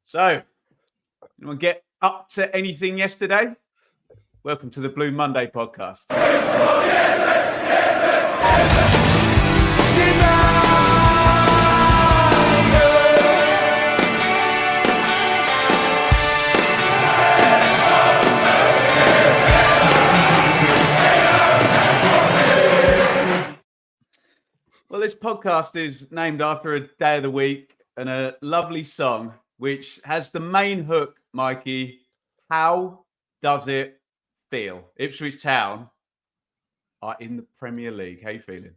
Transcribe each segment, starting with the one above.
So, anyone get up to anything yesterday? Welcome to the Blue Monday podcast. Well, this podcast is named after a day of the week and a lovely song, which has the main hook, Mikey. How does it feel? Ipswich Town are in the Premier League. How you feeling?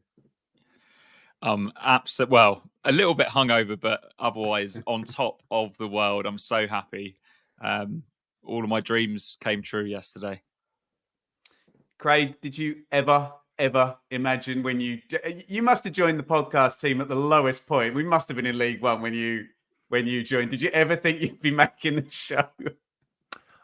Well, a little bit hungover, but otherwise on top of the world. I'm so happy. All of my dreams came true yesterday. Craig, did you ever imagine when you must have joined the podcast team at the lowest point? We must have been in League One when you joined. Did you ever think you'd be making the show?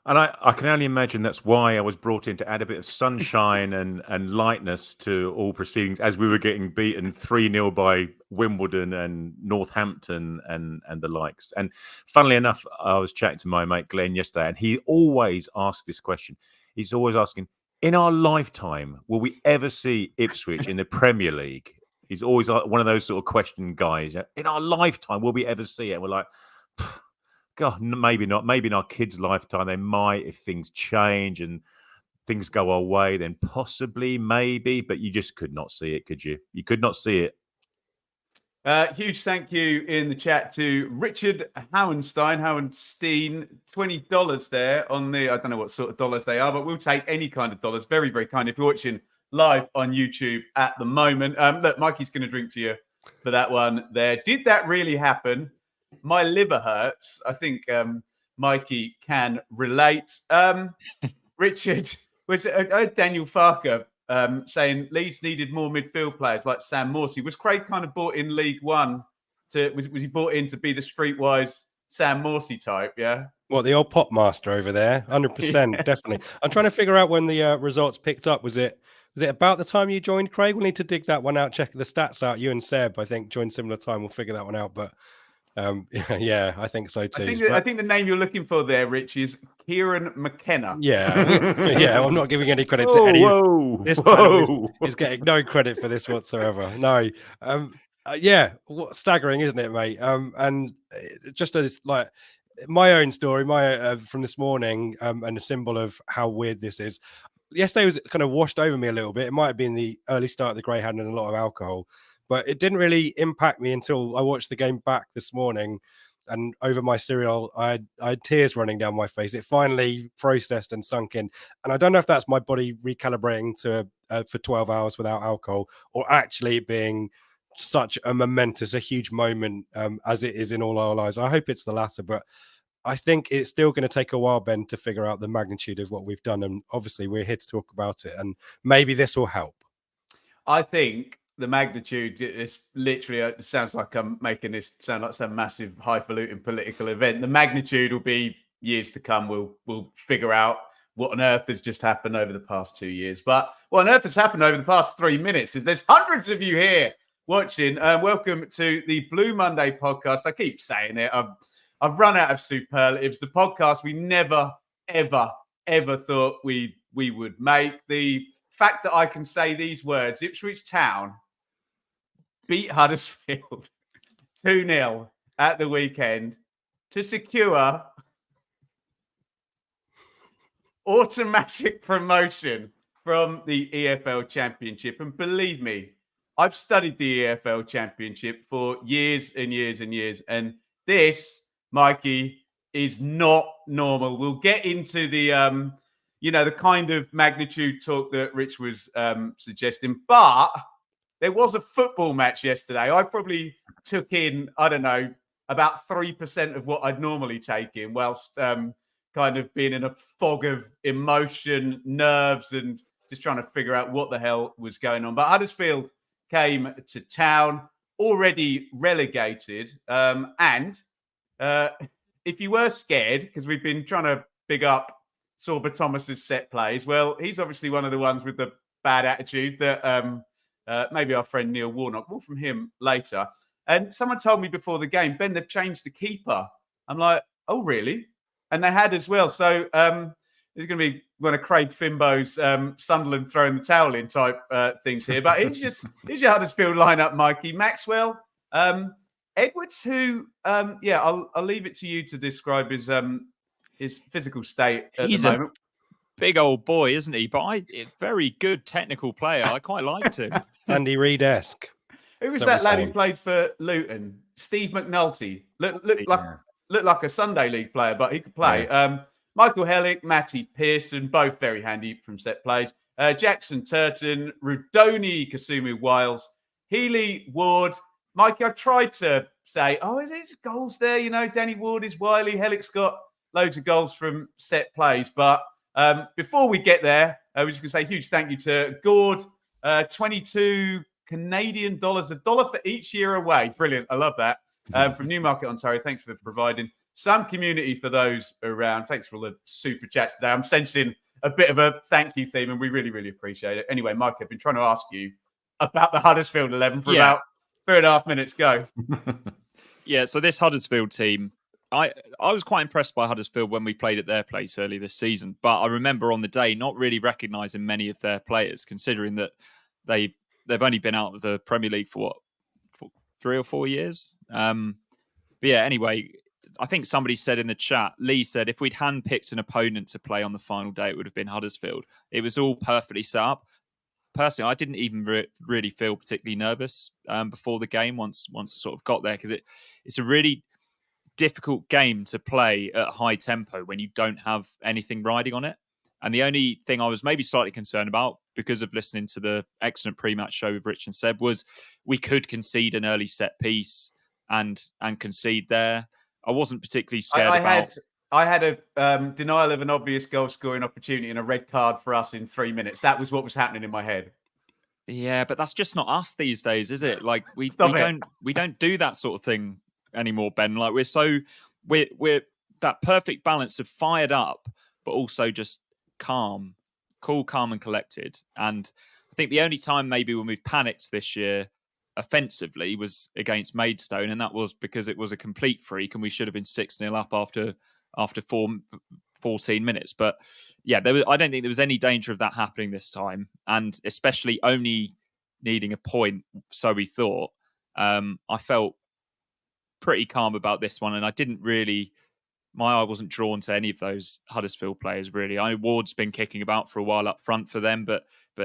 And I can only imagine that's why I was brought in, to add a bit of sunshine and lightness to all proceedings as we were getting beaten 3-0 by Wimbledon and Northampton and the likes. And funnily enough, I was chatting to my mate Glenn yesterday, and he always asks this question. He's always asking, in our lifetime, will we ever see Ipswich in the Premier League? He's always one of those sort of question guys. In our lifetime, will we ever see it? And we're like, God, maybe not. Maybe in our kids' lifetime, they might, if things change and things go our way, then possibly, maybe. But you just could not see it, could you? You could not see it. Huge thank you in the chat to Richard Howenstein, $20 there on the, I don't know what sort of dollars they are, but we'll take any kind of dollars. Very, very kind. If you're watching live on YouTube at the moment. Look, Mikey's going to drink to you for that one there. Did that really happen? My liver hurts. I think Mikey can relate. Richard, I heard Daniel Farker saying Leeds needed more midfield players like Sam Morsey. Was Craig kind of brought in League One was he brought in to be the streetwise Sam Morsey type? Yeah. What, the old pop master over there? 100%, yeah. Definitely. I'm trying to figure out when the results picked up. Was it about the time you joined, Craig? We'll need to dig that one out, check the stats out. You and Seb, I think, joined similar time. We'll figure that one out. But yeah, I think so too. I think the name you're looking for there, Rich, is Kieran McKenna. Yeah, yeah. I'm not giving any credit to any. This panel is getting no credit for this whatsoever. No. Yeah, staggering, isn't it, mate? And just as like my own story, from this morning, and a symbol of how weird this is. Yesterday was kind of washed over me a little bit. It might have been the early start of the Greyhound and a lot of alcohol. But it didn't really impact me until I watched the game back this morning, and over my cereal, I had tears running down my face. It finally processed and sunk in. And I don't know if that's my body recalibrating to for 12 hours without alcohol, or actually being such a huge moment as it is in all our lives. I hope it's the latter, but I think it's still going to take a while, Ben, to figure out the magnitude of what we've done. And obviously we're here to talk about it, and maybe this will help. I think the magnitude is literally, it sounds like I'm making this sound like some massive highfalutin political event. The magnitude will be years to come. We'll figure out what on earth has just happened over the past 2 years. But what on earth has happened over the past 3 minutes is there's hundreds of you here watching. Welcome to the Blue Monday podcast. I keep saying it. I've run out of superlatives. The podcast we never, ever thought we would make. The fact that I can say these words: Ipswich Town beat Huddersfield 2-0 at the weekend to secure automatic promotion from the EFL Championship. And believe me, I've studied the EFL Championship for years and years and years. And this, Mikey, is not normal. We'll get into the the kind of magnitude talk that Rich was suggesting. But there was a football match yesterday. I probably took in, I don't know, about 3% of what I'd normally take in, whilst kind of being in a fog of emotion, nerves, and just trying to figure out what the hell was going on. But Huddersfield came to town, already relegated. And if you were scared, because we've been trying to big up Sorba Thomas's set plays, well, he's obviously one of the ones with the bad attitude that maybe our friend Neil Warnock, more from him later. And someone told me before the game, Ben, they've changed the keeper. I'm like, oh, really? And they had as well. So there's going to be one of Craig Fimbo's Sunderland throwing the towel in type things here. But here's your Huddersfield lineup, Mikey. Maxwell, Edwards, who, I'll leave it to you to describe his physical state at the moment. Big old boy, isn't he? But very good technical player. I quite liked him. Andy Reid-esque. Who was that lad who played for Luton? Steve McNulty. Looked like a Sunday League player, but he could play. Yeah. Michael Hellick, Matty Pearson, both very handy from set plays. Jackson Turton, Rudoni Kasumu-Wiles, Healy Ward. Mikey, I tried to say, there's goals there. You know, Danny Ward is wily. Hellick's got loads of goals from set plays. But before we get there, we're just going to say a huge thank you to Gord, 22 Canadian dollars, $1 for each year away. Brilliant. I love that. From Newmarket, Ontario. Thanks for providing some community for those around. Thanks for all the super chats today. I'm sensing a bit of a thank you theme, and we really, really appreciate it. Anyway, Mike, I've been trying to ask you about the Huddersfield 11 for about 3.5 minutes. Go. So this Huddersfield team, I was quite impressed by Huddersfield when we played at their place early this season. But I remember on the day not really recognising many of their players, considering that they've only been out of the Premier League for 3 or 4 years. Anyway, I think somebody said in the chat, Lee said, if we'd handpicked an opponent to play on the final day, it would have been Huddersfield. It was all perfectly set up. Personally, I didn't even really feel particularly nervous before the game once I sort of got there, because it's a really difficult game to play at high tempo when you don't have anything riding on it. And the only thing I was maybe slightly concerned about, because of listening to the excellent pre-match show with Rich and Seb, was we could concede an early set piece and concede there. I wasn't particularly scared about... I had a denial of an obvious goal scoring opportunity and a red card for us in 3 minutes. That was what was happening in my head. Yeah, but that's just not us these days, is it? Like we don't do that sort of thing anymore, Ben. Like we're that perfect balance of fired up, but also just calm, calm and collected. And I think the only time maybe when we've panicked this year offensively was against Maidstone, and that was because it was a complete freak and we should have been 6-0 up after 14 minutes. But yeah, I don't think there was any danger of that happening this time, and especially only needing a point, so we thought. I felt pretty calm about this one, and I didn't really... My eye wasn't drawn to any of those Huddersfield players, really. I know Ward's been kicking about for a while up front for them, but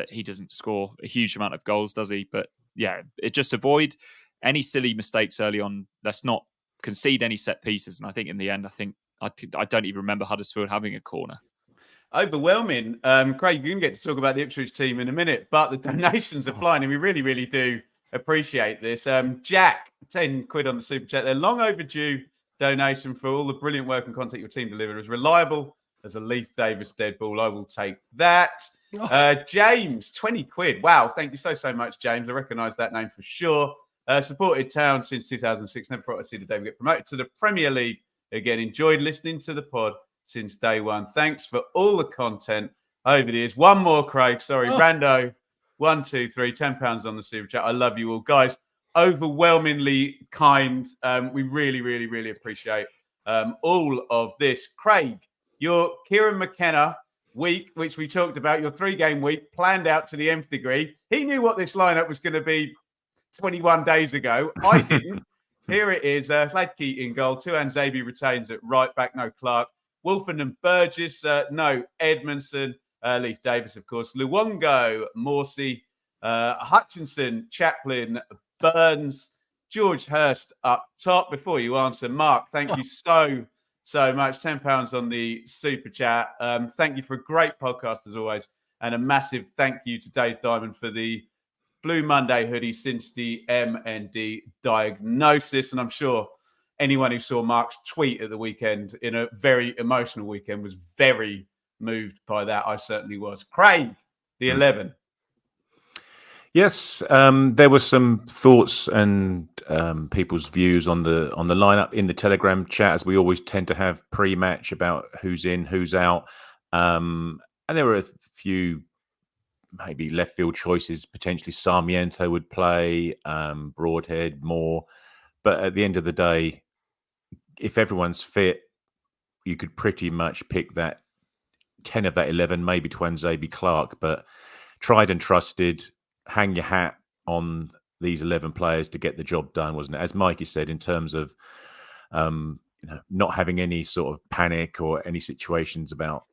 he doesn't score a huge amount of goals, does he? But yeah, just avoid any silly mistakes early on. Let's not concede any set pieces. And I think in the end, I don't even remember Huddersfield having a corner. Overwhelming. Craig, you're going to get to talk about the Ipswich team in a minute, but the donations are flying, and we really, really do appreciate this. Jack, 10 quid on the super chat. They're long overdue donation for all the brilliant work and content your team delivered. As reliable as a Leif Davis dead ball. I will take that. James, 20 quid. Wow. Thank you so much, James. I recognise that name for sure. Supported Town since 2006. Never thought I'd see the day we get promoted to the Premier League again. Enjoyed listening to the pod since day one. Thanks for all the content over the years. One more, Craig. Sorry. Rando, 1, 2, 3, £10 on the super chat. I love you all, guys. Overwhelmingly kind. We really, really, really appreciate all of this. Craig, your Kieran McKenna week, which we talked about, your 3-game week, planned out to the nth degree. He knew what this lineup was going to be 21 days ago. I didn't. Here it is. Fladkey in goal. Tuan Zabi retains at right back. No Clark. Wolfen and Burgess. No Edmondson. Leif Davis, of course. Luongo, Morsey, Hutchinson, Chaplin, Burns, George Hurst up top. Before you answer, Mark, thank you so much. £10 on the super chat. Thank you for a great podcast as always, and a massive thank you to Dave Diamond for the Blue Monday hoodie since the MND diagnosis. And I'm sure anyone who saw Mark's tweet at the weekend in a very emotional weekend was very moved by that. I certainly was. Craig, the 11. Yes, there were some thoughts and people's views on the lineup in the Telegram chat, as we always tend to have pre-match about who's in, who's out, and there were a few maybe left field choices. Potentially Sarmiento would play, Broadhead more, but at the end of the day, if everyone's fit, you could pretty much pick that 10 of that 11, maybe Twanzebe Clark, but tried and trusted, hang your hat on these 11 players to get the job done, wasn't it? As Mikey said, in terms of not having any sort of panic or any situations about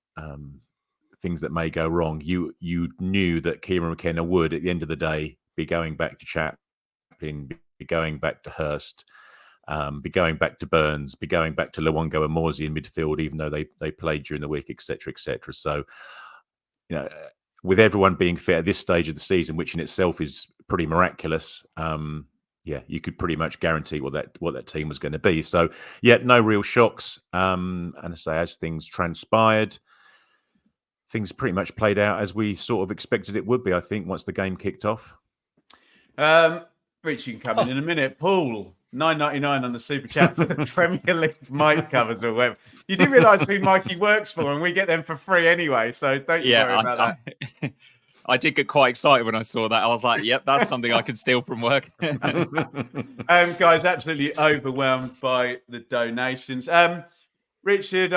things that may go wrong. You knew that Kieran McKenna would, at the end of the day, be going back to Chaplin, be going back to Hurst, be going back to Burns, be going back to Luongo and Morsey in midfield, even though they played during the week, etc., etc. So, with everyone being fit at this stage of the season, which in itself is pretty miraculous, you could pretty much guarantee what that team was going to be. So, no real shocks. And I say, as things transpired, things pretty much played out as we sort of expected it would be, I think, once the game kicked off. Rich, you can come in a minute. Paul, $9.99 on the Super Chat for the Premier League mic covers or whatever. You do realise who Mikey works for, and we get them for free anyway, so don't you worry about that. I did get quite excited when I saw that. I was like, yep, that's something I could steal from work. Guys, absolutely overwhelmed by the donations. Richard,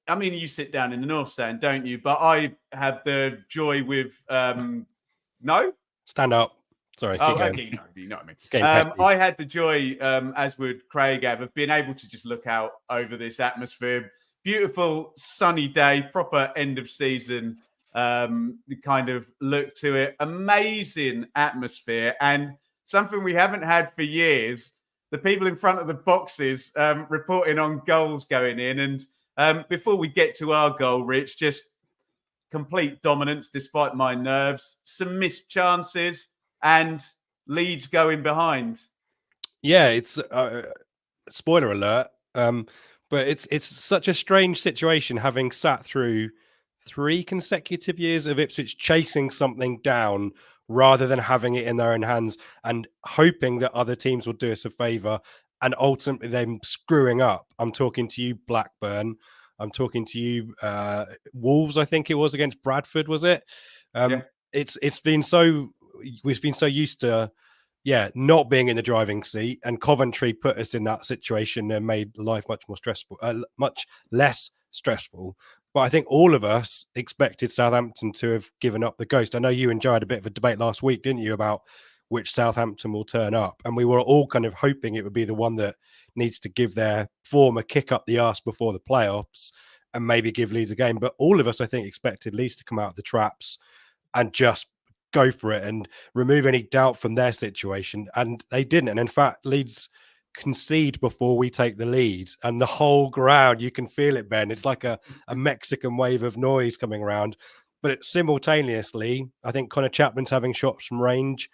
I mean, you sit down in the North Stand, don't you? But I have the joy with no? Stand up. Sorry. Oh, okay, you know what I mean. I had the joy, as would Craig have, of being able to just look out over this atmosphere. Beautiful sunny day, proper end of season kind of look to it. Amazing atmosphere, and something we haven't had for years. The people in front of the boxes reporting on goals going in. And before we get to our goal, Rich, just complete dominance despite my nerves, some missed chances, and Leeds going behind. Yeah, it's spoiler alert, but it's such a strange situation having sat through 3 consecutive years of Ipswich chasing something down rather than having it in their own hands and hoping that other teams will do us a favour and ultimately them screwing up. I'm talking to you, Blackburn. I'm talking to you, Wolves. I think it was against Bradford, was it? It's been so, we've been so used to not being in the driving seat, and Coventry put us in that situation and made life much more stressful, much less stressful. But I think all of us expected Southampton to have given up the ghost. I know you and Joe had a bit of a debate last week, didn't you, about which Southampton will turn up? And we were all kind of hoping it would be the one that needs to give their form a kick up the arse before the playoffs and maybe give Leeds a game. But all of us, I think, expected Leeds to come out of the traps and just go for it and remove any doubt from their situation. And they didn't. And in fact, Leeds concede before we take the lead, and the whole ground, you can feel it, Ben. It's like a Mexican wave of noise coming around. But simultaneously, I think Connor Chaplin's having shots from range.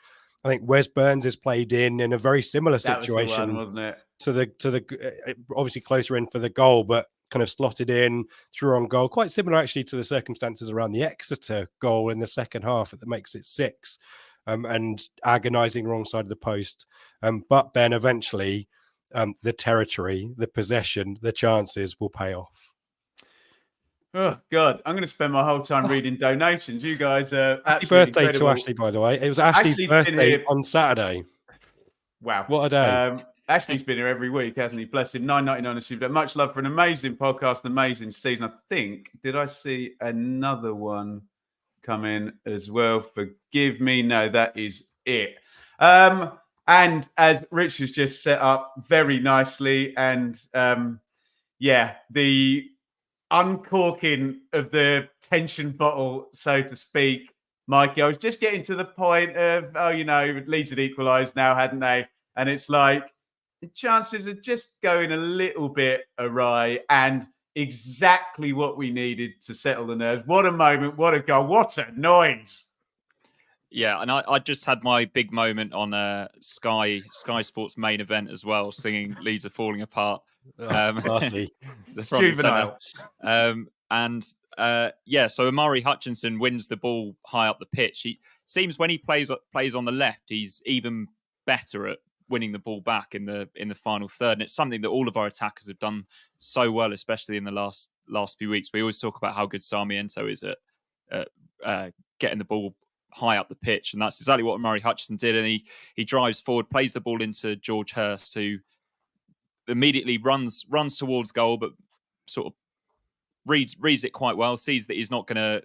I think Wes Burns is played in a very similar situation, wasn't it? To the obviously closer in for the goal, but kind of slotted in, through on goal. Quite similar actually to the circumstances around the Exeter goal in the second half that makes it 6, and agonising wrong side of the post. But Ben, eventually, the territory, the possession, the chances will pay off. Oh, God. I'm going to spend my whole time reading donations. You guys are happy birthday incredible. To Ashley, by the way. It was Ashley's birthday on Saturday. Wow. What a day. Ashley's been here every week, hasn't he? Bless him. $9.99 a Super. Much love for an amazing podcast, an amazing season. I think, did I see another one come in as well? Forgive me. No, that is it. And as Rich has just set up very nicely, and the uncorking of the tension bottle, so to speak, Mikey, I was just getting to the point of, Leeds had equalised now, hadn't they? And it's like the chances are just going a little bit awry, and exactly what we needed to settle the nerves. What a moment, what a goal, what a noise. Yeah, and I just had my big moment on Sky Sports main event as well, singing Leeds Are Falling Apart. Classy. Juvenile. So Amari Hutchinson wins the ball high up the pitch. He seems when he plays on the left, he's even better at winning the ball back in the final third. And it's something that all of our attackers have done so well, especially in the last few weeks. We always talk about how good Sarmiento is at getting the ball high up the pitch, and that's exactly what Murray Hutchinson did. And he drives forward, plays the ball into George Hurst, who immediately runs towards goal, but sort of reads it quite well, sees that he's not going to,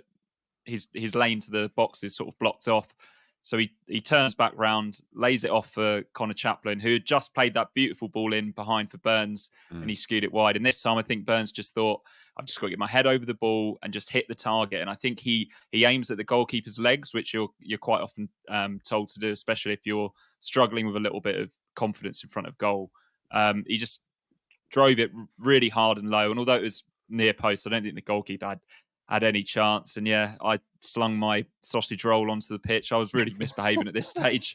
his lane to the box is sort of blocked off. So he turns back round, lays it off for Connor Chaplin, who had just played that beautiful ball in behind for Burns, and he skewed it wide. And this time, I think Burns just thought, I've just got to get my head over the ball and just hit the target. And I think he aims at the goalkeeper's legs, which you're quite often told to do, especially if you're struggling with a little bit of confidence in front of goal. He just drove it really hard and low. And although it was near post, I don't think the goalkeeper had any chance. And yeah, I slung my sausage roll onto the pitch. I was really misbehaving at this stage.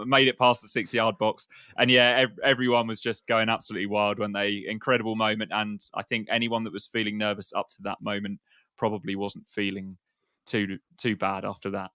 Made it past the 6-yard box. And yeah, everyone was just going absolutely wild when they, incredible moment. And I think anyone that was feeling nervous up to that moment probably wasn't feeling too bad after that.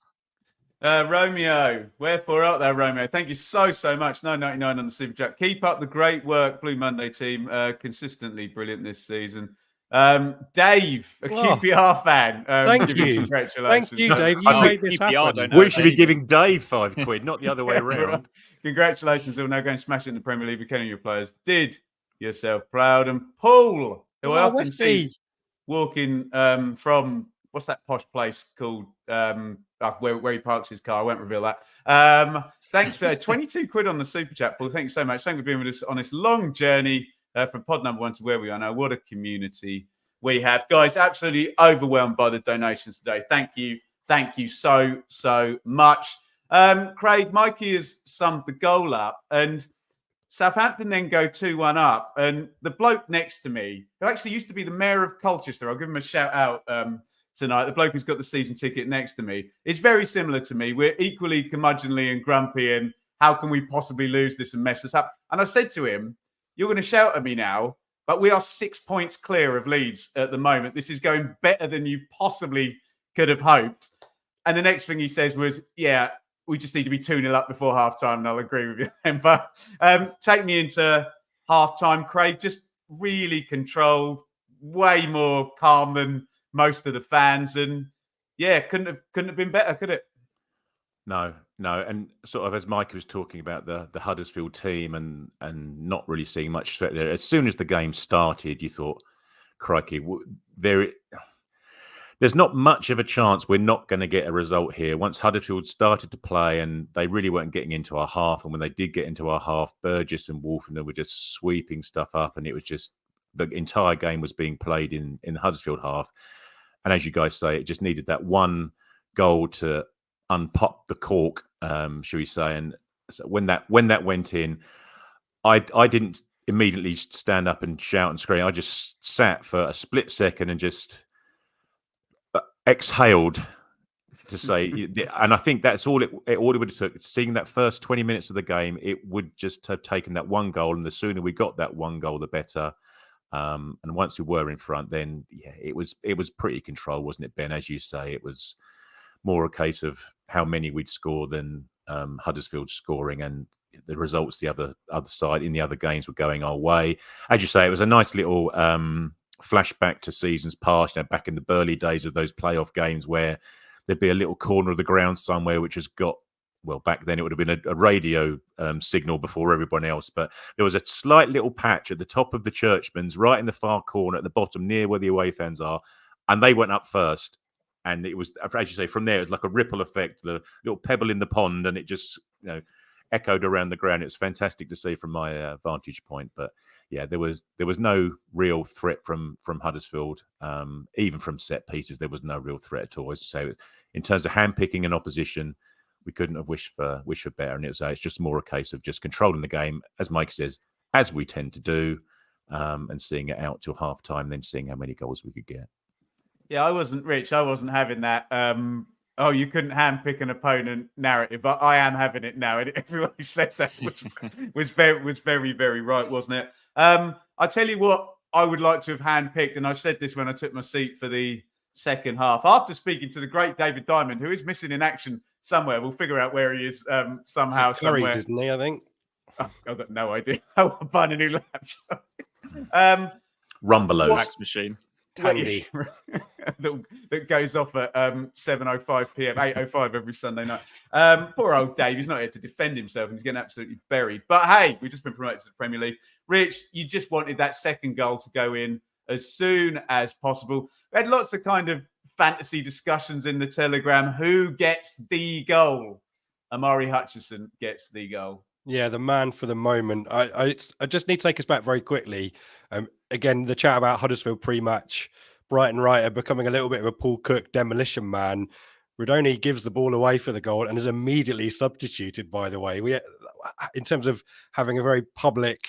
Romeo, wherefore art thou, Romeo? Thank you so much. 9.99 on the Super Chat. Keep up the great work, Blue Monday team. Consistently brilliant this season. Dave, a QPR fan. Thank you. Congratulations. Thank you, Dave. You made this happen. We should be giving Dave £5, not the other way around. Congratulations. We'll now go and smash it in the Premier League. Becoming your players. Did yourself proud. And Paul, who I often see walking from, what's that posh place called? Where he parks his car. I won't reveal that. Thanks for 22 quid on the Super Chat, Paul. Thank you so much. Thank you for being with us on this long journey from pod number 1 to where we are now. What a community we have. Guys, absolutely overwhelmed by the donations today. Thank you. Thank you so much. Craig, Mikey has summed the goal up, and Southampton then go 2-1 up. And the bloke next to me, who actually used to be the mayor of Colchester, I'll give him a shout out tonight. The bloke who's got the season ticket next to me is very similar to me. We're equally curmudgeonly and grumpy, and how can we possibly lose this and mess this up? And I said to him, you're going to shout at me now, but we are 6 points clear of Leeds at the moment. This is going better than you possibly could have hoped. And the next thing he says was, yeah, we just need to be 2-0 up before half-time, and I'll agree with you. But take me into half-time, Craig, just really controlled, way more calm than most of the fans. And yeah, couldn't have been better, could it? No. And sort of as Mike was talking about the Huddersfield team and not really seeing much threat there, as soon as the game started, you thought, crikey, there's not much of a chance we're not going to get a result here. Once Huddersfield started to play and they really weren't getting into our half, and when they did get into our half, Burgess and Wolfenden were just sweeping stuff up, and it was just the entire game was being played in the Huddersfield half. And as you guys say, it just needed that one goal to unpop the cork, shall we say? And so when that went in, I didn't immediately stand up and shout and scream. I just sat for a split second and just exhaled to say, and I think that's all it would have took. Seeing that first 20 minutes of the game, it would just have taken that one goal, and the sooner we got that one goal, the better. And once we were in front, then yeah, it was pretty controlled, wasn't it, Ben? As you say, it was more a case of how many we'd score than Huddersfield scoring, and the results the other side in the other games were going our way. As you say, it was a nice little flashback to seasons past, back in the Burley days of those playoff games where there'd be a little corner of the ground somewhere which has got, well, back then it would have been a radio signal before everyone else, but there was a slight little patch at the top of the Churchmans, right in the far corner at the bottom near where the away fans are, and they went up first. And it was, as you say, from there, it was like a ripple effect, the little pebble in the pond, and it just, echoed around the ground. It was fantastic to see from my vantage point. But yeah, there was no real threat from Huddersfield, even from set pieces. There was no real threat at all. So in terms of handpicking an opposition, we couldn't have wished for better. And it's just more a case of just controlling the game, as Mike says, as we tend to do, and seeing it out till half time, then seeing how many goals we could get. Yeah, I wasn't having that. You couldn't handpick an opponent narrative. But I am having it now. And everyone who said that was very, very right, wasn't it? I tell you what, I would like to have handpicked, and I said this when I took my seat for the second half. After speaking to the great David Diamond, who is missing in action somewhere, we'll figure out where he is somehow. Curry's, isn't he? I think. Oh, I've got no idea. I'll find a new laptop. Rumbelows. Fax machine. Tandy. that goes off at 7:05 p.m., 8:05 every Sunday night. Poor old Dave, he's not here to defend himself and he's getting absolutely buried. But hey, we've just been promoted to the Premier League. Rich, you just wanted that second goal to go in as soon as possible. We had lots of kind of fantasy discussions in the Telegram. Who gets the goal? Amari Hutchinson gets the goal. Yeah, the man for the moment. I just need to take us back very quickly. Again, the chat about Huddersfield pre-match, Brighton Writer becoming a little bit of a Paul Cook demolition man. Rodoni gives the ball away for the goal and is immediately substituted, by the way. In terms of having a very public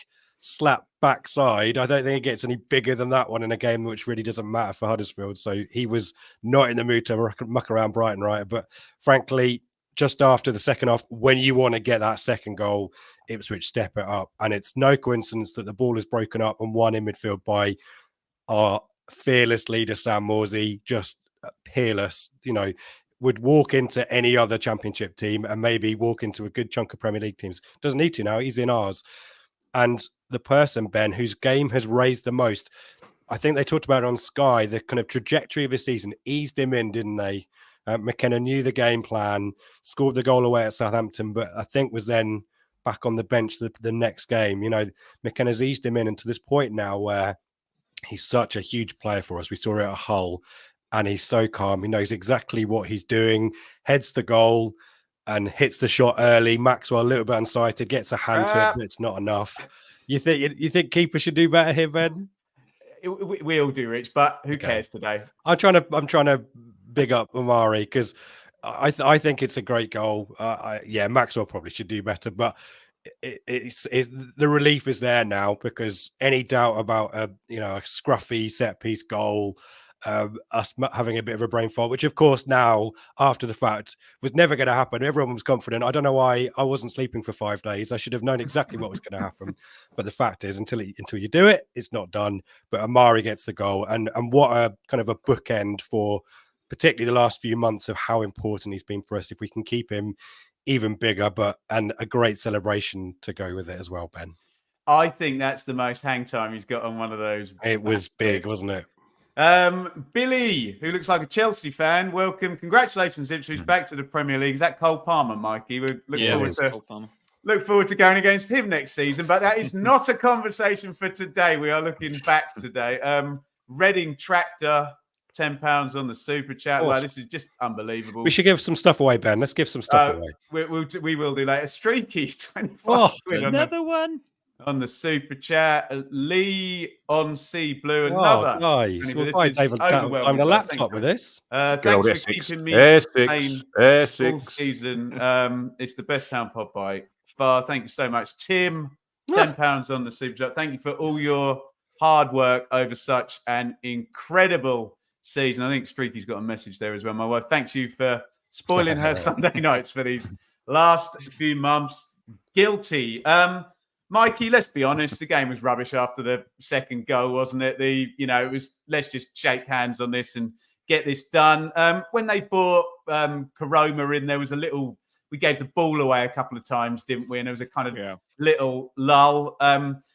slap backside, I don't think it gets any bigger than that one in a game which really doesn't matter for Huddersfield. So he was not in the mood to muck around Brighton Writer. But frankly, just after the second half, when you want to get that second goal, Ipswich step it up. And it's no coincidence that the ball is broken up and won in midfield by our fearless leader, Sam Morsey, just peerless, would walk into any other championship team and maybe walk into a good chunk of Premier League teams. Doesn't need to now, he's in ours. And the person, Ben, whose game has raised the most, I think they talked about it on Sky, the kind of trajectory of his season, eased him in, didn't they? McKenna knew the game plan, scored the goal away at Southampton, but I think was then back on the bench the next game. McKenna's eased him in, and to this point now where he's such a huge player for us. We saw it at Hull, and he's so calm. He knows exactly what he's doing, heads the goal and hits the shot early. Maxwell a little bit unsighted, gets a hand to it, but it's not enough. You think keeper should do better here, Ben? We all do, Rich, but who cares today? I'm trying to big up Amari because I think it's a great goal. Maxwell probably should do better, but it's the relief is there now because any doubt about a scruffy set piece goal, us having a bit of a brain fart, which of course now after the fact was never going to happen. Everyone was confident. I don't know why I wasn't sleeping for 5 days. I should have known exactly what was going to happen. But the fact is, until you do it, it's not done. But Amari gets the goal, and what a kind of a bookend for particularly the last few months of how important he's been for us. If we can keep him even bigger, and a great celebration to go with it as well, Ben. I think that's the most hang time he's got on one of those. It was big, wasn't it? Billy, who looks like a Chelsea fan, welcome. Congratulations, Ipswich, back to the Premier League. Is that Cole Palmer, Mikey? We look forward to going against him next season, but that is not a conversation for today. We are looking back today. Reading Tractor, £10 on the super chat. Wow, this is just unbelievable. We should give some stuff away, Ben. Let's give some stuff away. We will do later. Streaky, 25 quid another one on the super chat. Lee on Sea Blue, another. Nice. We'll buy David I'm a laptop with this. Thanks for keeping me playing all season. It's the best town pod by far. Thank you so much, Tim. £10 on the super chat. Thank you for all your hard work over such an incredible season. I think Streaky's got a message there as well. My wife, thanks you for spoiling her Sunday nights for these last few months. Guilty. Mikey, let's be honest, the game was rubbish after the second goal, wasn't it? It was let's just shake hands on this and get this done. When they brought Karoma in, there was we gave the ball away a couple of times, didn't we? And there was a kind of little lull,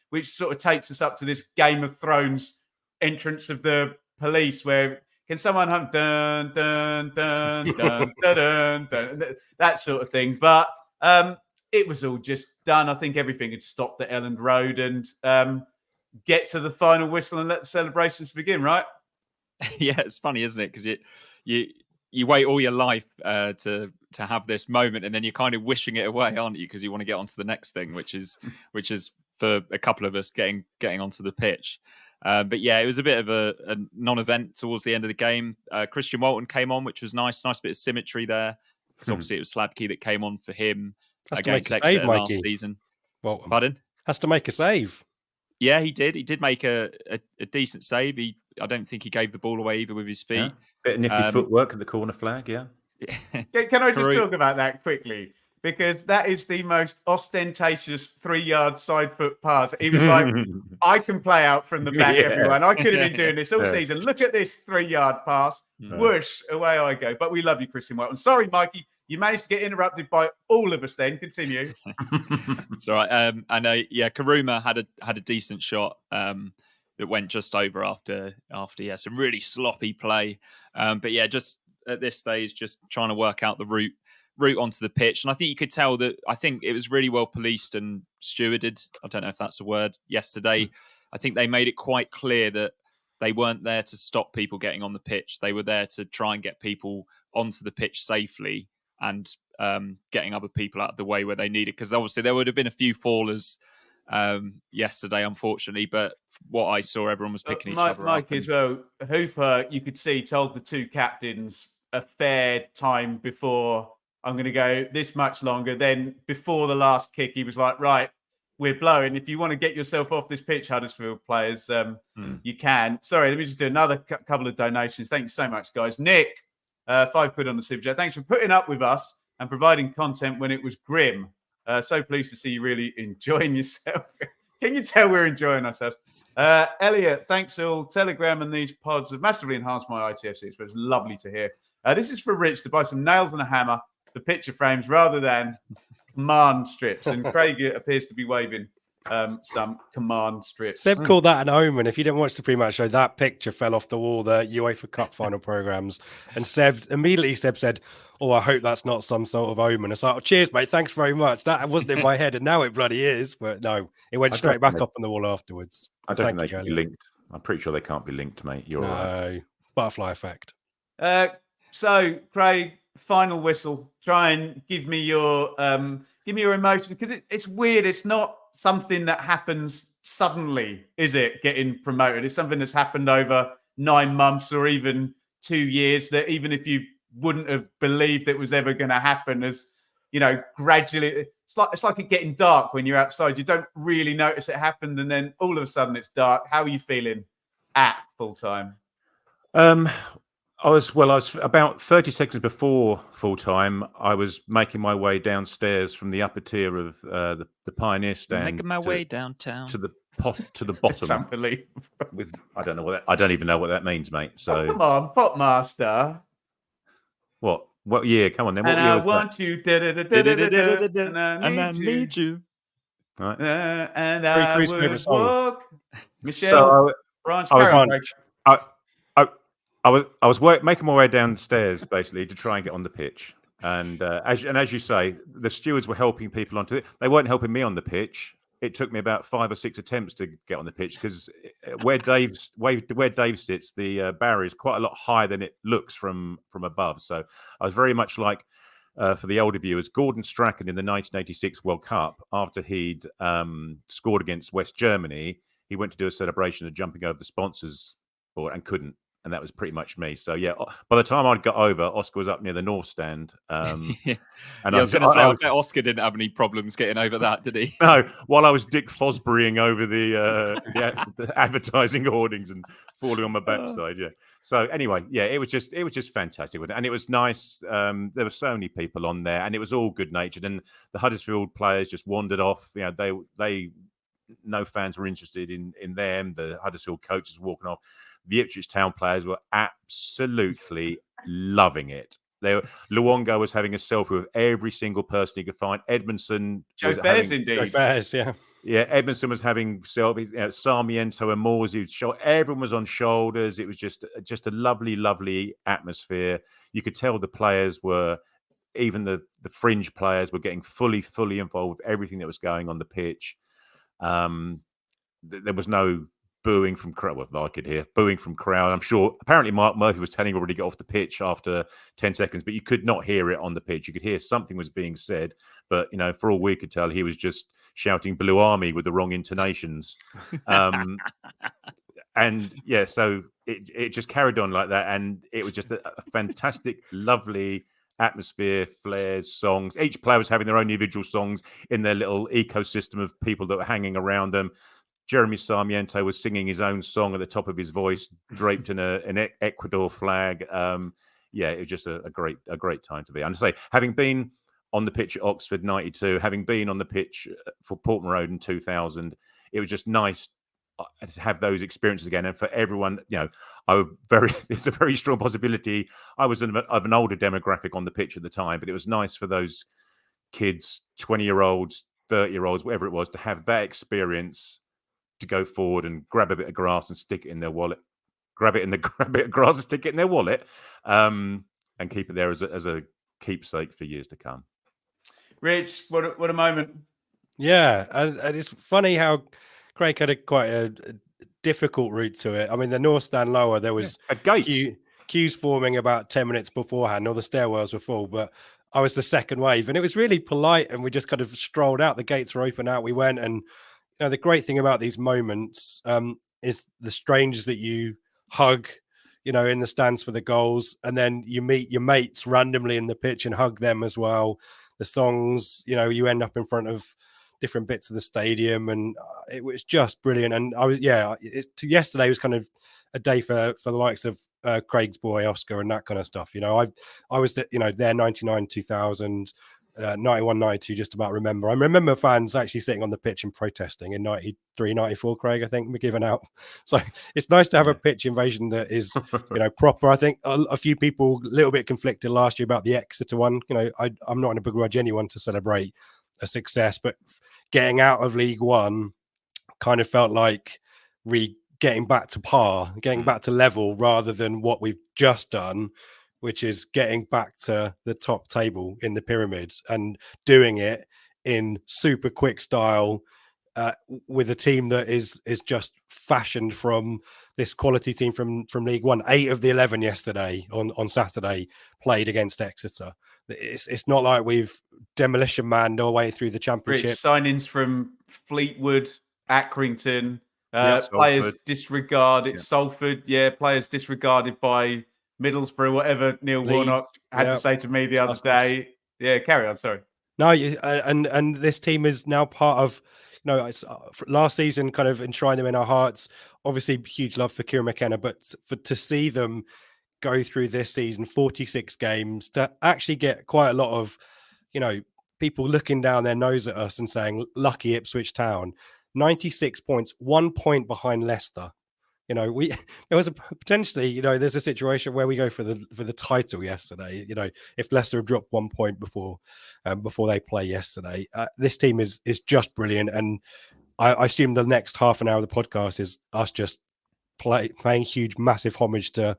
which sort of takes us up to this Game of Thrones entrance of the police where can someone hum dun dun dun dun dun dun, that sort of thing. But it was all just done. I think everything had stopped at Elland Road and get to the final whistle and let the celebrations begin, right? Yeah, it's funny, isn't it? Because you wait all your life to have this moment, and then you're kind of wishing it away, aren't you? Because you want to get onto the next thing, which is for a couple of us getting onto the pitch. But yeah, it was a bit of a non-event towards the end of the game. Christian Walton came on, which was nice bit of symmetry there. Because obviously it was Sladkey that came on for him against Exeter last season. Walton. Pardon? Has to make a save. Yeah, he did. He did make a decent save. I don't think he gave the ball away either with his feet. Yeah. Bit of nifty footwork at the corner flag, yeah. Can I just talk about that quickly? Because that is the most ostentatious 3-yard side foot pass. He was like, I can play out from the back, everyone. I could have been doing this all season. Look at this 3-yard pass. Whoosh, away I go. But we love you, Christian Walton. Sorry, Mikey. You managed to get interrupted by all of us then. Continue. It's all right. Karuma had a decent shot. that went just over after some really sloppy play. But yeah, just at this stage, just trying to work out the route onto the pitch. And I think you could tell that I think it was really well policed and stewarded. I don't know if that's a word yesterday. I think they made it quite clear that they weren't there to stop people getting on the pitch. They were there to try and get people onto the pitch safely and getting other people out of the way where they needed. Because obviously there would have been a few fallers yesterday, unfortunately. But what I saw, everyone was picking each other up. Mike as well. Hooper, you could see, told the two captains a fair time before, I'm going to go this much longer. Then before the last kick, he was like, right, we're blowing. If you want to get yourself off this pitch, Huddersfield players, you can. Sorry, let me just do another couple of donations. Thank you so much, guys. Nick, £5 on the Super Chat. Thanks for putting up with us and providing content when it was grim. So pleased to see you really enjoying yourself. Can you tell we're enjoying ourselves? Elliot, thanks all. Telegram and these pods have massively enhanced my ITFC experience. Lovely to hear. This is for Rich to buy some nails and a hammer for picture frames rather than command strips. And Craig appears to be waving some command strips. Seb called that an omen. If you didn't watch the pre-match show, that picture fell off the wall, the UEFA Cup final programs. And Seb said, oh, I hope that's not some sort of omen. It's like, oh, cheers, mate. Thanks very much. That wasn't in my head, and now it bloody is. But no, it went straight back up on the wall afterwards. I don't think they can be linked. I'm pretty sure they can't be linked, mate. You're right. Butterfly effect. So, Craig, final whistle. Try and give me your emotions, because it's weird. It's not something that happens suddenly, is it? Getting promoted. It's something that's happened over 9 months or even 2 years. That even if you wouldn't have believed it was ever going to happen, as you know, gradually. It's like it getting dark when you're outside. You don't really notice it happened, and then all of a sudden it's dark. How are you feeling at full time? I was about 30 seconds before full time. I was making my way downstairs from the upper tier of the Pioneer stand, making my way downtown to the bottom. Unbelievable. I don't even know what that means, mate. So come on, Popmaster. What year? Come on then. And I want you, and I need you. Right. And I would walk. Michelle, so Branch, I was making my way downstairs basically to try and get on the pitch, and as you say, the stewards were helping people onto it. They weren't helping me on the pitch. It took me about 5 or 6 attempts to get on the pitch, because where Dave sits, the barrier is quite a lot higher than it looks from above. So I was very much like, for the older viewers, Gordon Strachan in the 1986 World Cup, after he'd scored against West Germany. He went to do a celebration of jumping over the sponsors board and couldn't. And that was pretty much me. So, yeah, by the time I'd got over, Oscar was up near the North Stand. And I was going to say, I bet Oscar didn't have any problems getting over that, did he? No, while I was Dick Fosburying over the advertising hoardings and falling on my backside, yeah. So anyway, yeah, it was just fantastic. And it was nice. There were so many people on there, and it was all good-natured. And the Huddersfield players just wandered off. You know, they no fans were interested in them. The Huddersfield coaches were walking off. The Ipswich Town players were absolutely loving it. Luongo was having a selfie with every single person he could find. Edmondson, Joe Bears, indeed. Joe Bears, yeah. Yeah, Edmondson was having selfies. You know, Sarmiento and Morsey, everyone was on shoulders. It was just a lovely, lovely atmosphere. You could tell the players were, even the fringe players were getting fully involved with everything that was going on the pitch. There was no booing from crowd. Well, I could hear booing from crowd. I'm sure. Apparently, Mark Murphy was telling everybody to get off the pitch after 10 seconds, but you could not hear it on the pitch. You could hear something was being said, but you know, for all we could tell, he was just shouting "Blue Army" with the wrong intonations. And yeah, so it just carried on like that, and it was just a fantastic, lovely atmosphere, flares, songs. Each player was having their own individual songs in their little ecosystem of people that were hanging around them. Jeremy Sarmiento was singing his own song at the top of his voice, draped in an Ecuador flag. Yeah, it was just a great time to be. And I say, having been on the pitch at Oxford '92, having been on the pitch for Portman Road in 2000, it was just nice to have those experiences again. And for everyone, you know, it's a very strong possibility. I was of an older demographic on the pitch at the time, but it was nice for those kids, 20-year-olds, 30-year-olds, whatever it was, to have that experience to go forward and grab a bit of grass and stick it in their wallet, grab a bit of grass and stick it in their wallet, and keep it there as a keepsake for years to come. Rich, what a moment. Yeah, and it's funny how Craig had quite a difficult route to it. I mean, the North Stand lower, there was a gate. Queues forming about 10 minutes beforehand. All the stairwells were full, but I was the second wave, and it was really polite. And we just kind of strolled out. The gates were open out. We went, and the great thing about these moments is the strangers that you hug, in the stands for the goals, and then you meet your mates randomly in the pitch and hug them as well. The songs, you end up in front of different bits of the stadium, and it was just brilliant. And yesterday was kind of a day for the likes of Craig's boy Oscar and that kind of stuff. I was there 99, 2000, 91, 92, just about remember. I remember fans actually sitting on the pitch and protesting in 93, 94, Craig, I think, we're giving out. So it's nice to have a pitch invasion that is, proper. I think a few people a little bit conflicted last year about the Exeter one. I'm not going to begrudge anyone to celebrate a success, but getting out of League One kind of felt like getting back to par, getting back to level, rather than what we've just done, which is getting back to the top table in the pyramids and doing it in super quick style with a team that is just fashioned from this quality team from League One. 8 of the 11 yesterday on Saturday played against Exeter. It's not like we've demolition manned our way through the Championship. Rich, signings from Fleetwood, Accrington, players disregarded, Salford, players disregarded by Middlesbrough, whatever Neil Warnock had to say to me the other day. Yeah, carry on, sorry. No, and this team is now part of, it's last season kind of enshrined them in our hearts. Obviously, huge love for Kieran McKenna, but to see them go through this season, 46 games, to actually get quite a lot of, people looking down their nose at us and saying, lucky Ipswich Town, 96 points, 1 point behind Leicester. There was potentially, there's a situation where we go for the title yesterday. If Leicester have dropped 1 point before they play yesterday, this team is just brilliant. And I assume the next half an hour of the podcast is us just paying huge, massive homage to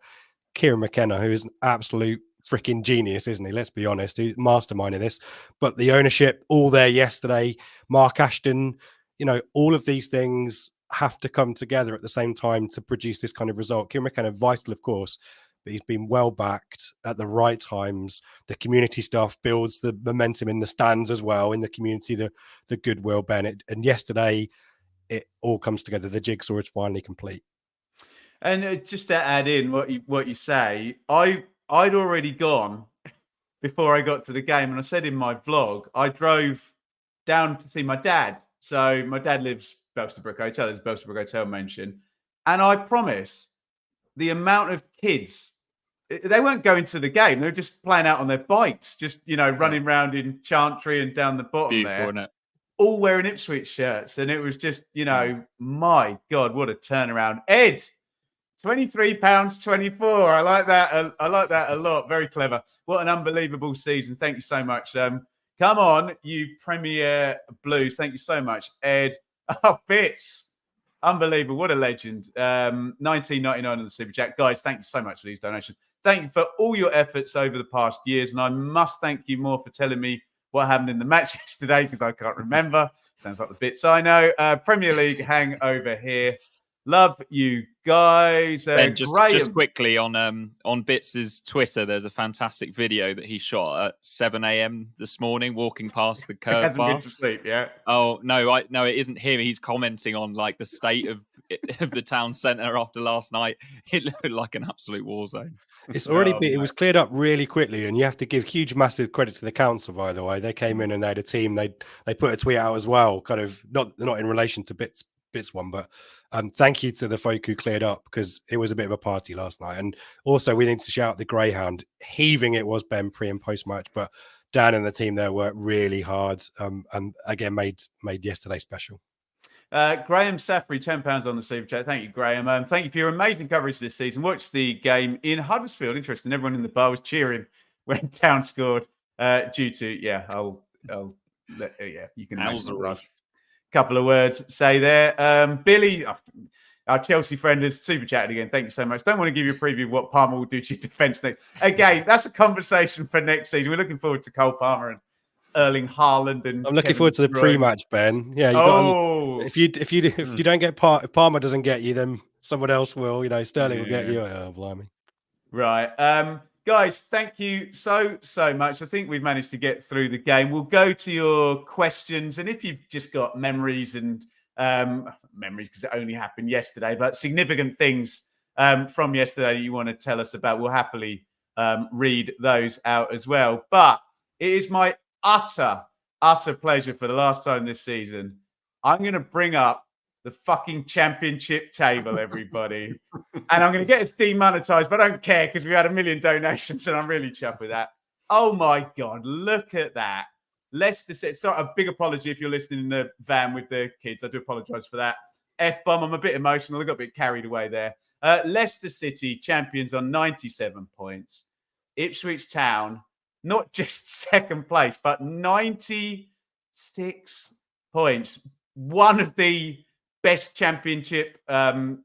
Kieran McKenna, who is an absolute freaking genius, isn't he? Let's be honest, who's masterminding this. But the ownership, all there yesterday, Mark Ashton, all of these things have to come together at the same time to produce this kind of result. Kieran McKenna, vital, of course, but he's been well backed at the right times. The community stuff builds the momentum in the stands as well, in the community, the goodwill, Bennett. And yesterday, it all comes together. The jigsaw is finally complete. And just to add in what you say, I'd already gone before I got to the game, and I said in my vlog, I drove down to see my dad. So my dad lives Belsterbrook Hotel, there's Belsterbrook Hotel mentioned, and I promise, the amount of kids, they weren't going to the game; they were just playing out on their bikes, just running around in Chantry and down the bottom. Beautiful, there, isn't it? All wearing Ipswich shirts, and it was just, my God, what a turnaround, Ed. £23.24. I like that. I like that a lot. Very clever. What an unbelievable season. Thank you so much. Come on, you Premier Blues. Thank you so much, Ed. Oh, Fitz. Unbelievable. What a legend. 19.99 on the Super Chat. Guys, thank you so much for these donations. Thank you for all your efforts over the past years. And I must thank you more for telling me what happened in the match yesterday, because I can't remember. Sounds like the bits I know. Premier League hangover here. Love you guys. Ben, just quickly on Bits' Twitter, there's a fantastic video that he shot at 7 a.m. this morning, walking past the curb hasn't bar. Been to sleep yet. Oh no, it isn't him. He's commenting on like the state of the town centre after last night. It looked like an absolute war zone. It's already it was cleared up really quickly, and you have to give huge, massive credit to the council. By the way, they came in and they had a team. They put a tweet out as well, kind of not in relation to Bits one, but thank you to the folk who cleared up, because it was a bit of a party last night. And also we need to shout the Greyhound. Heaving it was, Ben, pre and post match, but Dan and the team there worked really hard, and again made yesterday special. Graham Saffery, £10 on the Super Chat. Thank you, Graham. Thank you for your amazing coverage this season. Watch the game in Huddersfield. Interesting. Everyone in the bar was cheering when Town scored due to, you can imagine the rush. couple of words say there. Billy, our Chelsea friend, has super chatted again. Thank you so much. Don't want to give you a preview of what Palmer will do to your defence next. Again, that's a conversation for next season. We're looking forward to Cole Palmer and Erling Haaland. And I'm looking forward to the pre-match, Ben. Yeah, if you don't get if Palmer doesn't get you, then someone else will. Sterling will get you. Oh, blimey. Right. Guys, thank you so much. I think we've managed to get through the game. We'll go to your questions. And if you've just got memories because it only happened yesterday, but significant things from yesterday that you want to tell us about, we'll happily read those out as well. But it is my utter pleasure for the last time this season. I'm going to bring up the fucking championship table, everybody. And I'm going to get us demonetized, but I don't care because we had 1 million donations and I'm really chuffed with that. Oh my God, look at that. Leicester City. Sorry, a big apology if you're listening in the van with the kids. I do apologize for that. F-bomb, I'm a bit emotional. I got a bit carried away there. Leicester City, champions on 97 points. Ipswich Town, not just second place, but 96 points. One of the best championship totals,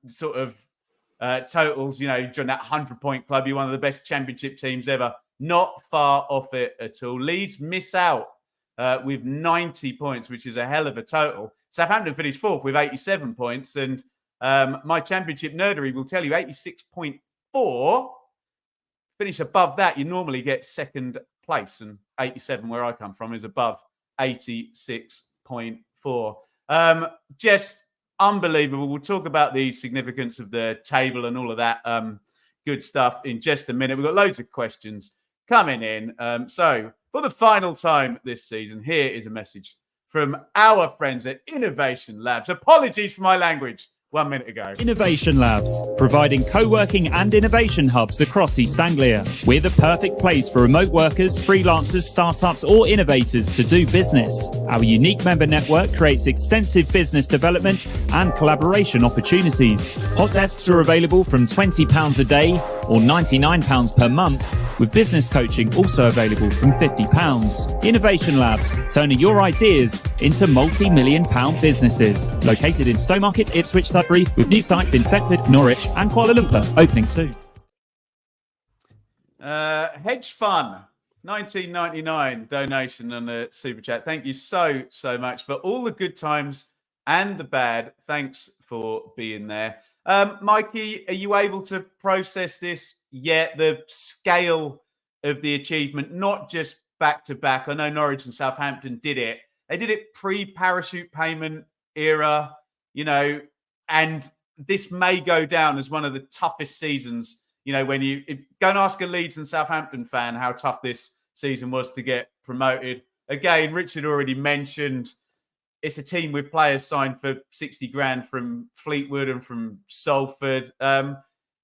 during that 100-point club. You're one of the best championship teams ever. Not far off it at all. Leeds miss out with 90 points, which is a hell of a total. Southampton finished fourth with 87 points. And my championship nerdery will tell you 86.4. Finish above that, you normally get second place. And 87, where I come from, is above 86.4. Just unbelievable. We'll talk about the significance of the table and all of that good stuff in just a minute. We've got loads of questions coming in. So for the final time this season, here is a message from our friends at Innovation Labs. Apologies for my language 1 minute ago. Innovation Labs, providing co-working and innovation hubs across East Anglia. We're the perfect place for remote workers, freelancers, startups, or innovators to do business. Our unique member network creates extensive business development and collaboration opportunities. Hot desks are available from £20 a day or £99 per month, with business coaching also available from £50. Innovation Labs, turning your ideas into multi-million-pound businesses. Located in Stowmarket, Ipswich, Sudbury, with new sites in Thetford, Norwich and Kuala Lumpur opening soon. Hedge Fun, 1999 donation on the Super Chat. Thank you so much for all the good times and the bad. Thanks for being there. Mikey, are you able to process this yet? The scale of the achievement, not just back to back. I know Norwich and Southampton did it. They did it pre-parachute payment era, and this may go down as one of the toughest seasons. When you go and ask a Leeds and Southampton fan how tough this season was to get promoted. Again, Richard already mentioned it's a team with players signed for 60 grand from Fleetwood and from Salford. Are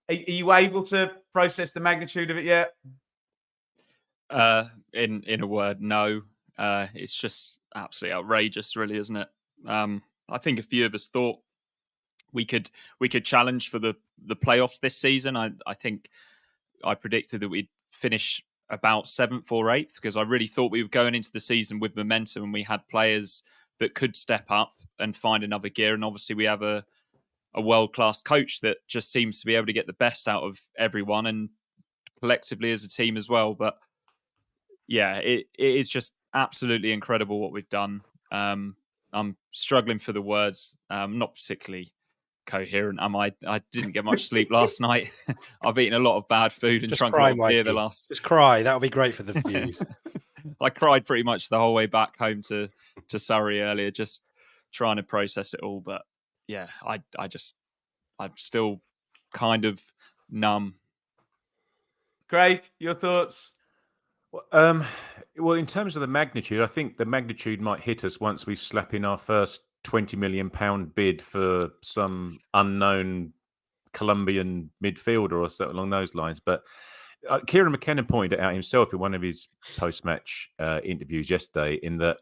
you able to process the magnitude of it yet? In a word, no. It's just absolutely outrageous, really, isn't it? I think a few of us thought we could challenge for the playoffs this season. I think I predicted that we'd finish about 7th or 8th, because I really thought we were going into the season with momentum and we had players that could step up and find another gear. And obviously we have a world-class coach that just seems to be able to get the best out of everyone and collectively as a team as well. But yeah, it is just absolutely incredible what we've done. I'm struggling for the words. Not particularly coherent, am I? I didn't get much sleep last night. I've eaten a lot of bad food and drunk a lot of beer the last... Just cry. That'll be great for the views. I cried pretty much the whole way back home to Surrey earlier, just trying to process it all. But yeah, I'm still kind of numb. Craig, your thoughts? Well, in terms of the magnitude, I think the magnitude might hit us once we slap in our first £20 million bid for some unknown Colombian midfielder or something along those lines. But Kieran McKenna pointed out himself in one of his post-match interviews yesterday, in that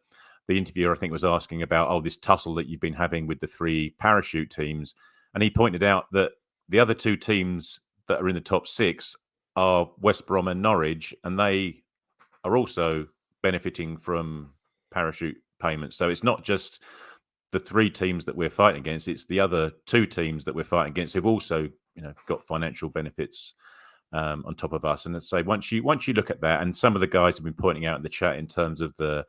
the interviewer, I think, was asking about, this tussle that you've been having with the 3 parachute teams. And he pointed out that the other 2 teams that are in the top 6 are West Brom and Norwich, and they are also benefiting from parachute payments. So it's not just the 3 teams that we're fighting against. It's the other 2 teams that we're fighting against who've also, got financial benefits on top of us. And let's say once you look at that, and some of the guys have been pointing out in the chat in terms of the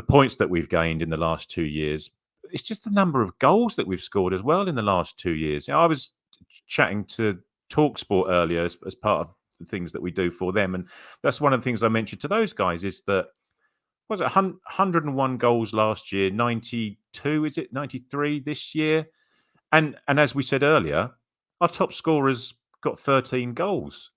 points that we've gained in the last 2 years, it's just the number of goals that we've scored as well in the last 2 years. I was chatting to TalkSport earlier as part of the things that we do for them, and that's one of the things I mentioned to those guys is that was it 101 goals last year, 92, is it 93 this year? And as we said earlier, our top scorers got 13 goals.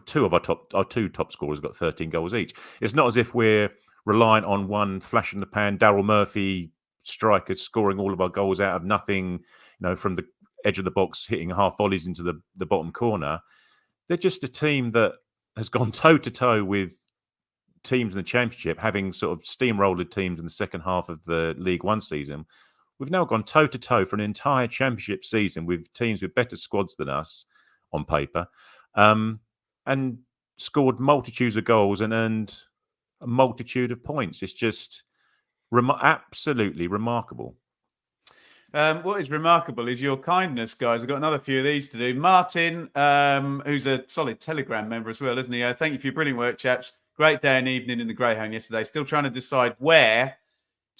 2 of our 2 top scorers got 13 goals each. It's not as if we're reliant on one flash in the pan, Daryl Murphy striker scoring all of our goals out of nothing, from the edge of the box, hitting half volleys into the bottom corner. They're just a team that has gone toe to toe with teams in the Championship, having sort of steamrolled teams in the second half of the League One season. We've now gone toe to toe for an entire Championship season with teams with better squads than us on paper, and scored multitudes of goals and earned a multitude of points. It's just absolutely remarkable. What is remarkable is your kindness, guys. I've got another few of these to do. Martin, who's a solid Telegram member as well, isn't he? Thank you for your brilliant work, chaps. Great day and evening in the Greyhound yesterday. Still trying to decide where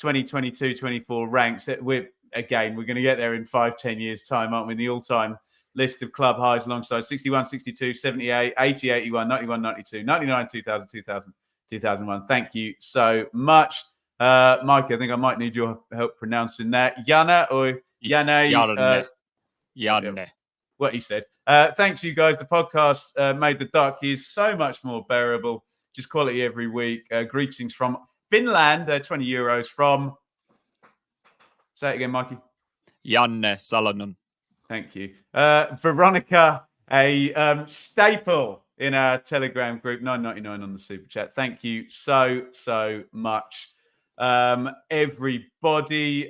2022-24 ranks. We're going to get there in 5-10 years' time, aren't we? In the all-time list of club highs alongside 61, 62, 78, 80, 81, 91, 92, 99, 2000, 2000, 2001. Thank you so much. Mike, I think I might need your help pronouncing that. Yana or Yane? Yane. What he said. Thanks, you guys. The podcast made the dark years so much more bearable. Just quality every week. Greetings from Finland. 20 euros from... Say it again, Mikey. Janne Salonen. Thank you. Veronica, a staple in our Telegram group, $9.99 on the Super Chat. Thank you so much, everybody.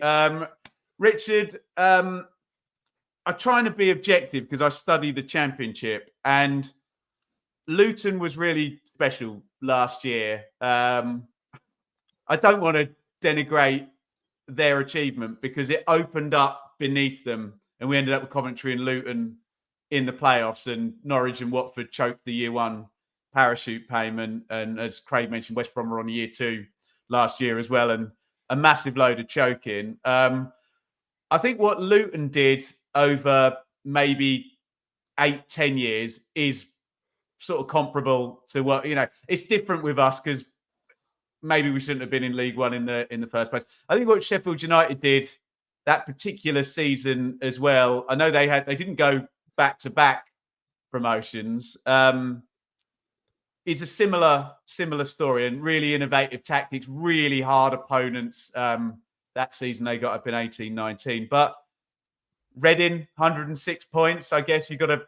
Richard, I'm trying to be objective because I study the Championship, and Luton was really special last year. I don't want to denigrate their achievement because it opened up beneath them, and we ended up with Coventry and Luton in the playoffs, and Norwich and Watford choked the year 1 parachute payment. And as Craig mentioned, West Brom were on year 2 last year as well, and a massive load of choking. I think what Luton did over maybe 8-10 years is sort of comparable to what, it's different with us because maybe we shouldn't have been in League One in the first place. I think what Sheffield United did that particular season as well, I know they didn't go back-to-back promotions, is a similar story, and really innovative tactics, really hard opponents. That season they got up in 18-19. But Reading, 106 points, I guess you've got to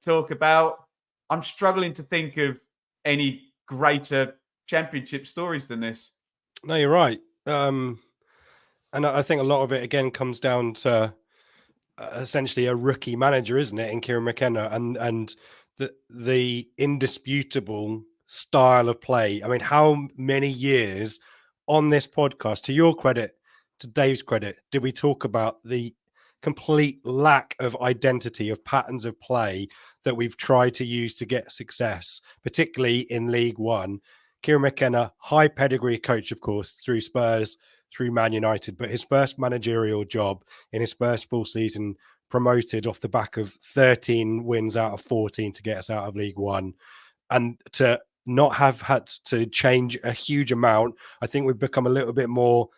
talk about. I'm struggling to think of any greater Championship stories than this. No, you're right. And I think a lot of it, again, comes down to essentially a rookie manager, isn't it, in Kieran McKenna, and the indisputable style of play. I mean, how many years on this podcast, to your credit, to Dave's credit, did we talk about the complete lack of identity, of patterns of play that we've tried to use to get success, particularly in League One? Kieran McKenna, high pedigree coach, of course, through Spurs, through Man United, but his first managerial job in his first full season, promoted off the back of 13 wins out of 14 to get us out of League One. And to not have had to change a huge amount, I think we've become a little bit more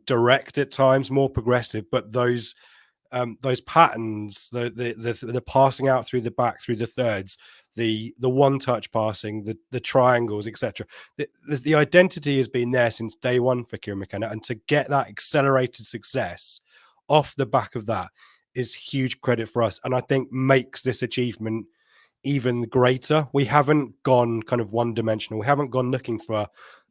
direct at times, more progressive, but those patterns, the passing out through the back, through the thirds, the one-touch passing, the triangles, etc. The identity has been there since day one for Kieran McKenna, and to get that accelerated success off the back of that is huge credit for us, and I think makes this achievement even greater. We haven't gone kind of one-dimensional. We haven't gone looking for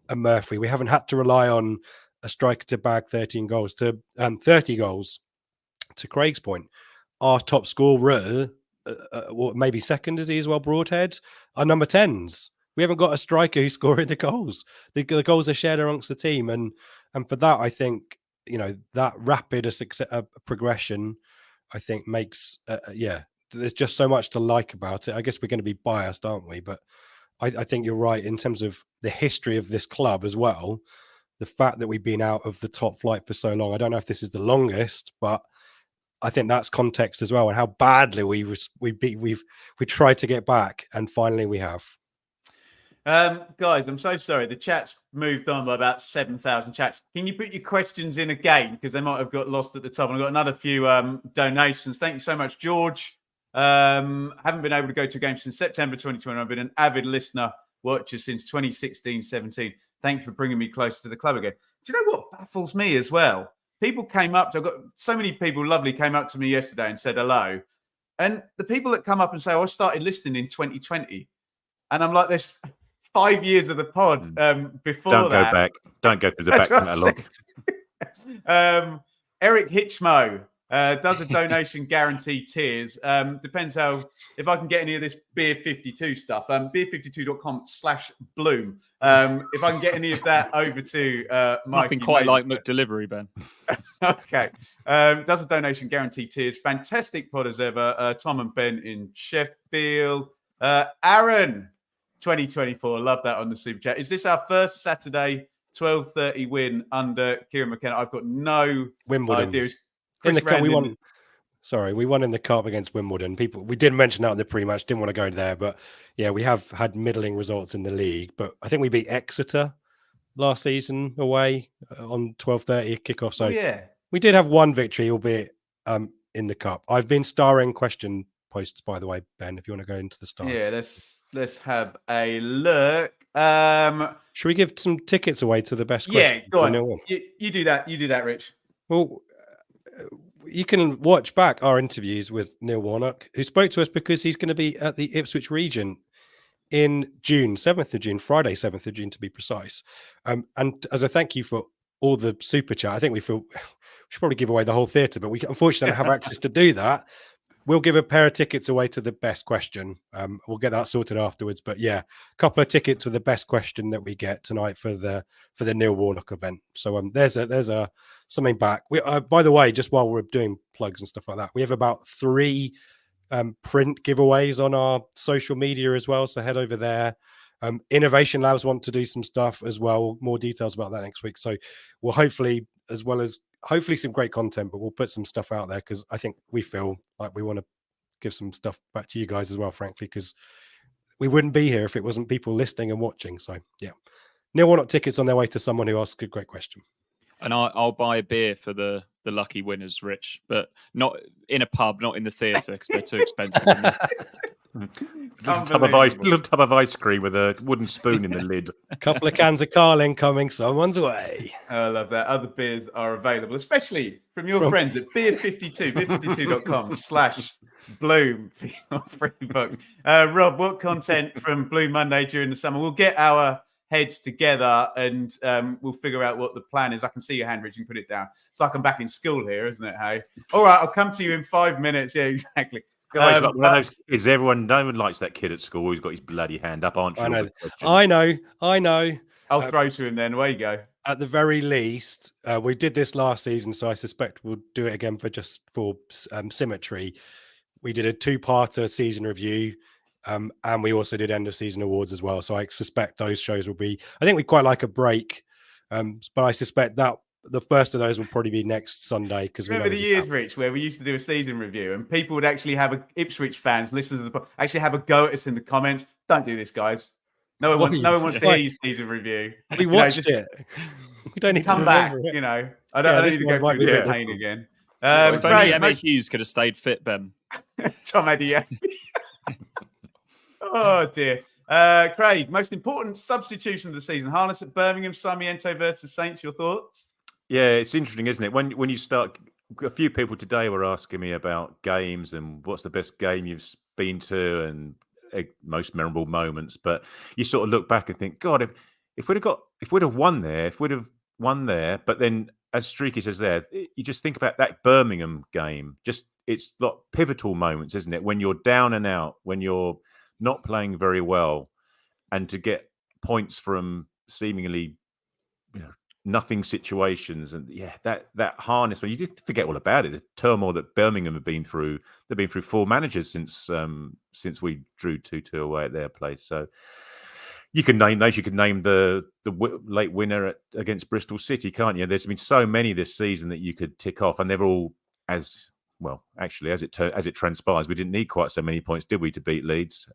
a Murphy. We haven't had to rely on a striker to bag 13 goals to 30 goals. To Craig's point, our top scorer, maybe second is he as well, Broadhead, are number 10s. We haven't got a striker who's scoring the goals. The goals are shared amongst the team, and for that, I think that rapid a progression, I think makes there's just so much to like about it. I guess we're going to be biased, aren't we? But I think you're right in terms of the history of this club as well. The fact that we've been out of the top flight for so long. I don't know if this is the longest, but I think that's context as well, and how badly we tried to get back, and finally we have. Guys, I'm so sorry. The chat's moved on by about 7,000 chats. Can you put your questions in again? Because they might have got lost at the top. And I've got another few donations. Thank you so much, George. Haven't been able to go to a game since September 2020. I've been an avid listener, watcher since 2016-17. Thanks for bringing me close to the club again. Do you know what baffles me as well? People came up I've got so many people lovely came up to me yesterday and said hello. And the people that come up and say, I started listening in 2020. And I'm like, there's 5 years of the pod before Don't that. go back. Don't go through the back catalogue. Eric Hitchmo does a donation guarantee tiers. Depends if I can get any of this Beer 52 stuff. Beer52.com/Bloom. If I can get any of that over to Mike. Nothing quite like McDelivery, Ben. Okay. Does a donation guarantee tiers. Fantastic pod as ever. Tom and Ben in Sheffield. Aaron 2024. Love that on the super chat. Is this our first Saturday 12:30 win under Kieran McKenna? I've got no Wimbledon. idea. In the cup, we won. Sorry, we won in the cup against Wimbledon. We did mention that in the pre-match. Didn't want to go there, but yeah, we have had middling results in the league. But I think we beat Exeter last season away on 12:30 kickoff. So we did have one victory, albeit in the cup. I've been starring question posts, by the way, Ben. If you want to go into the stars, yeah, let's have a look. Should we give some tickets away to the best? Yeah, go on. You do that. You do that, Rich. Well, you can watch back our interviews with Neil Warnock, who spoke to us because he's going to be at the Ipswich region in June, 7th of June, Friday, 7th of June, to be precise. And as a thank you for all the super chat, I think we feel we should probably give away the whole theatre, but we unfortunately don't have access to do that. We'll give a pair of tickets away to the best question. We'll get that sorted afterwards. But yeah, a couple of tickets for the best question that we get tonight for the Neil Warnock event. So there's something back. We by the way, just while we're doing plugs and stuff like that, we have about 3 print giveaways on our social media as well. So head over there. Innovation Labs want to do some stuff as well. More details about that next week. So we'll hopefully some great content, but we'll put some stuff out there because I think we feel like we want to give some stuff back to you guys as well, frankly, because we wouldn't be here if it wasn't people listening and watching. So yeah, Neil Warnock tickets on their way to someone who asked a great question. And I'll buy a beer for the lucky winners, Rich, but not in a pub, not in the theatre because they're too expensive. Little tub of ice cream with a wooden spoon in the lid. A couple of cans of Carling coming someone's way. I love that. Other beers are available, especially from your friends at Beer52, beer52.com/Bloom for your free books. Rob, what content from Blue Monday during the summer? We'll get our heads together and we'll figure out what the plan is. I can see your hand, Rich, and put it down. It's like I'm back in school here, isn't it? Hey, all right, I'll come to you in 5 minutes. Yeah, exactly. Guys, like one of those kids. No one likes that kid at school who's got his bloody hand up, aren't you? I know. I'll throw to him then. Away you go. At the very least, we did this last season, so I suspect we'll do it again for symmetry. We did a 2-parter season review, and we also did end of season awards as well. So I suspect those shows will be. I think we quite like a break, but I suspect that the first of those will probably be next Sunday. Because remember the years, Rich, where we used to do a season review and people would actually have Ipswich fans listen to the actually have a go at us in the comments. Don't do this, guys. No one wants to hear your season review. We watched it. We don't need to come back. It. You know, I don't need to go through the pain again. If only Emma Hughes could have stayed fit, Ben. Tom Eddie. Oh dear. Craig, most important substitution of the season. Harness at Birmingham, Sarmiento versus Saints. Your thoughts? Yeah, it's interesting, isn't it? When you start, a few people today were asking me about games and what's the best game you've been to and most memorable moments. But you sort of look back and think, God, if we'd have won there, but then as Streaky says there, you just think about that Birmingham game. It's like pivotal moments, isn't it? When you're down and out, when you're not playing very well, and to get points from seemingly, nothing situations, and that harness. Well, you did forget all about it. The turmoil that Birmingham have been through. They've been through 4 managers since we drew 2-2 away at their place. So you can name those. You could name the late winner against Bristol City, can't you? There's been so many this season that you could tick off, and they're all as well. Actually, as it transpires, we didn't need quite so many points, did we, to beat Leeds?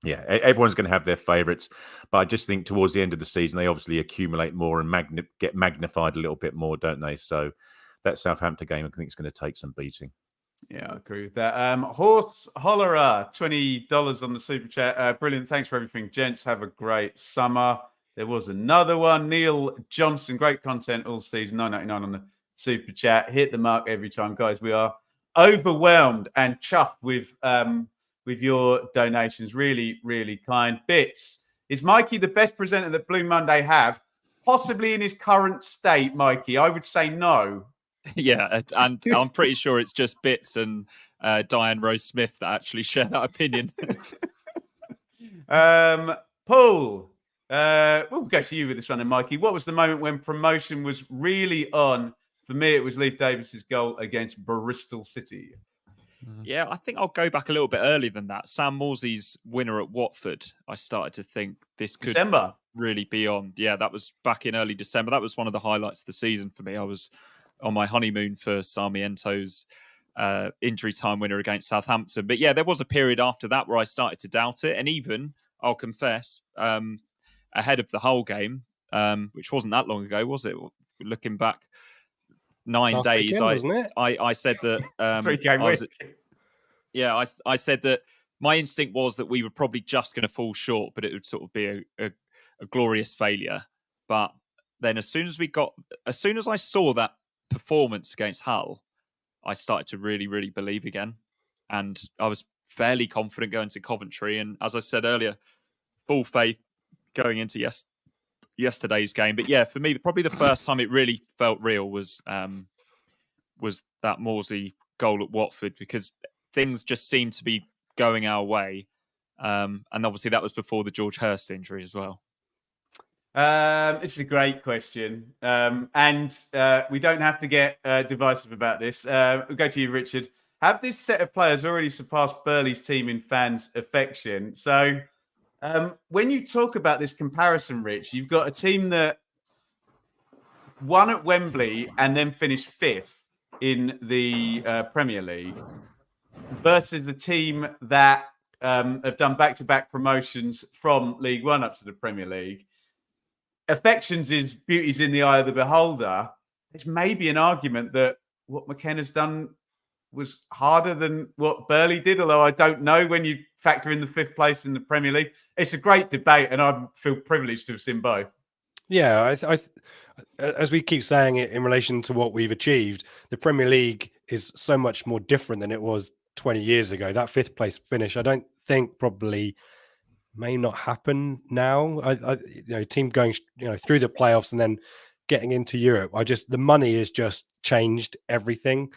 Yeah, everyone's going to have their favourites, but I just think towards the end of the season, they obviously accumulate more and get magnified a little bit more, don't they? So that Southampton game, I think, is going to take some beating. Yeah, I agree with that. Horse Hollerer, $20 on the super chat. Brilliant. Thanks for everything, gents. Have a great summer. There was another one. Neil Johnson, great content all season. $9.99 on the super chat. Hit the mark every time, guys. We are overwhelmed and chuffed with your donations. Really, really kind. Bits. Is Mikey the best presenter that Blue Monday have? Possibly in his current state, Mikey. I would say no. Yeah, and I'm pretty sure it's just Bits and Diane Rose Smith that actually share that opinion. Paul, we'll go to you with this one, and Mikey. What was the moment when promotion was really on? For me, it was Leif Davis's goal against Bristol City. Yeah, I think I'll go back a little bit earlier than that. Sam Morsey's winner at Watford, I started to think this could really be on. Yeah, that was back in early December. That was one of the highlights of the season for me. I was on my honeymoon for Sarmiento's injury time winner against Southampton. But yeah, there was a period after that where I started to doubt it. And even, I'll confess, ahead of the whole game, which wasn't that long ago, was it? Looking back 9 days, weekend, I said that... 3-game week. I said that my instinct was that we were probably just going to fall short, but it would sort of be a glorious failure. But then as soon as I saw that performance against Hull, I started to really, really believe again. And I was fairly confident going to Coventry. And as I said earlier, full faith going into yesterday's game. But yeah, for me, probably the first time it really felt real was that Morsey goal at Watford, because things just seemed to be going our way. And obviously that was before the George Hurst injury as well. It's a great question. And we don't have to get divisive about this. We'll go to you, Richard. Have this set of players already surpassed Burley's team in fans' affection? So when you talk about this comparison, Rich, you've got a team that won at Wembley and then finished 5th in the Premier League versus a team that have done back-to-back promotions from League One up to the Premier League. Affections is beauty's in the eye of the beholder. There's maybe an argument that what McKenna's done was harder than what Burley did, although I don't know when you factor in the 5th place in the Premier League. It's a great debate, and I feel privileged to have seen both. Yeah, as we keep saying it in relation to what we've achieved, the Premier League is so much more different than it was 20 years ago. That 5th place finish, I don't think probably may not happen now. Team going through the playoffs and then getting into Europe. The money has just changed everything.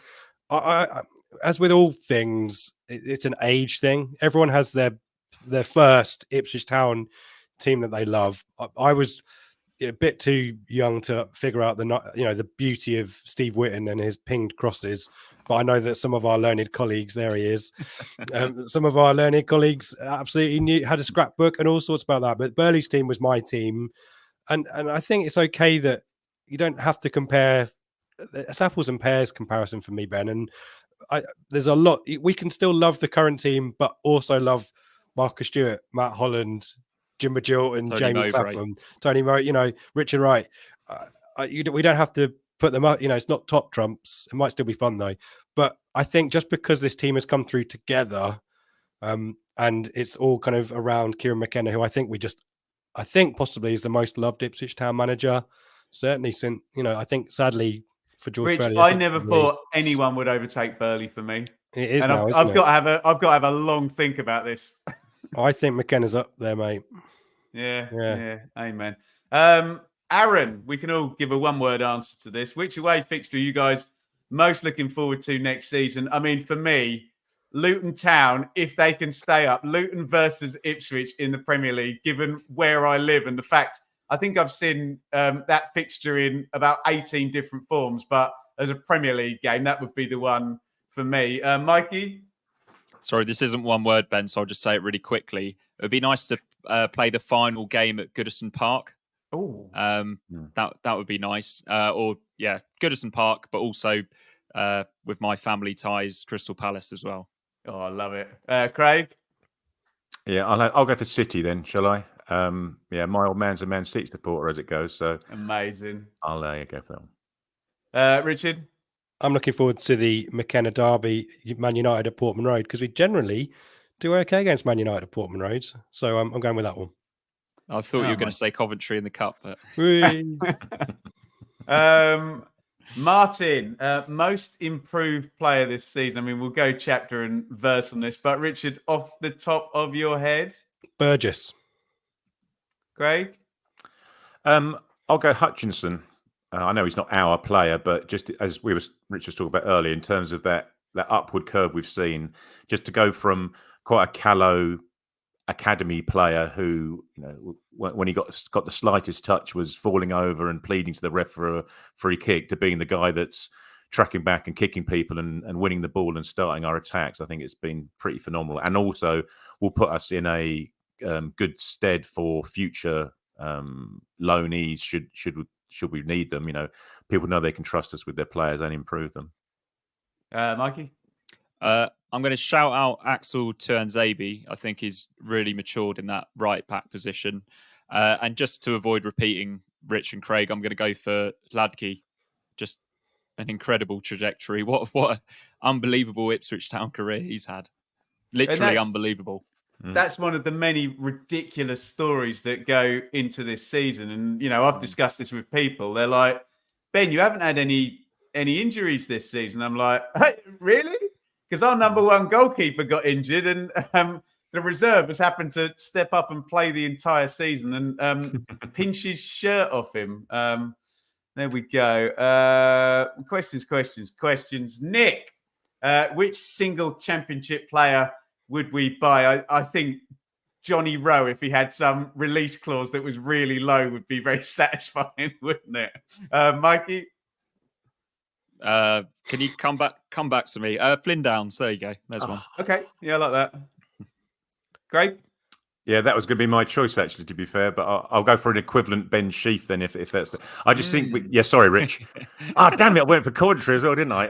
As with all things, it's an age thing. Everyone has their first Ipswich Town team that they love. I was a bit too young to figure out the beauty of Steve Whitten and his pinged crosses. But I know that some of our learned colleagues, there he is, some of our learned colleagues absolutely had a scrapbook and all sorts about that. But Burley's team was my team. And I think it's okay that you don't have to compare. It's apples and pears comparison for me, Ben. And there's a lot. We can still love the current team, but also love Marcus Stewart, Matt Holland, Jim Magilton, Jamie Clapham, Tony Mowbray, Richard Wright. We don't have to put them up. It's not top trumps. It might still be fun though. But I think just because this team has come through together, and it's all kind of around Kieran McKenna, who I think possibly is the most loved Ipswich Town manager. Certainly since, I think sadly for George Rich, Burley, I never thought anyone would overtake Burley for me. It is and now, I've got to have a long think about this. I think McKenna's up there, mate. Yeah. Amen. Aaron, we can all give a one-word answer to this. Which away fixture are you guys most looking forward to next season? I mean, for me, Luton Town, if they can stay up, Luton versus Ipswich in the Premier League, given where I live and the fact I think I've seen that fixture in about 18 different forms, but as a Premier League game, that would be the one for me. Mikey? Sorry, this isn't one word, Ben, so I'll just say it really quickly. It would be nice to play the final game at Goodison Park. Oh, that would be nice. Goodison Park, but also with my family ties, Crystal Palace as well. Oh, I love it. Craig? Yeah, I'll go for City then, shall I? My old man's a Man City supporter as it goes, so amazing. I'll go for that one. Richard? I'm looking forward to the McKenna derby, Man United at Portman Road, because we generally do okay against Man United at Portman Road. So I'm going with that one. I thought you were going to say Coventry in the cup, but Martin, most improved player this season. I mean, we'll go chapter and verse on this, but Richard, off the top of your head, Burgess. Craig? I'll go Hutchinson. I know he's not our player, but just as Rich was talking about earlier, in terms of that upward curve we've seen, just to go from quite a callow academy player who, when he got the slightest touch was falling over and pleading to the ref for a free kick, to being the guy that's tracking back and kicking people and winning the ball and starting our attacks. I think it's been pretty phenomenal, and also will put us in a good stead for future loanees should we need them. People know they can trust us with their players and improve them. Mikey? I'm going to shout out Axel Tuanzebe. I think he's really matured in that right back position. And just to avoid repeating Rich and Craig, I'm going to go for Ladke. Just an incredible trajectory. What an unbelievable Ipswich Town career he's had. Literally unbelievable. That's one of the many ridiculous stories that go into this season. And, I've discussed this with people. They're like, Ben, you haven't had any injuries this season. I'm like, hey, really? Because our number one goalkeeper got injured and the reserve has happened to step up and play the entire season and pinch his shirt off him. There we go. Questions. Nick, which single championship player would we buy? I think Johnny Rowe, if he had some release clause that was really low, would be very satisfying, wouldn't it? Mikey? Can you come back to me? Flynn Downs, there you go. There's one. Okay, yeah, I like that. Great. Yeah, that was going to be my choice, actually, to be fair, but I'll go for an equivalent Ben Sheaf then, if that's I just think sorry, Rich. Damn it, I went for Coventry as well, didn't I?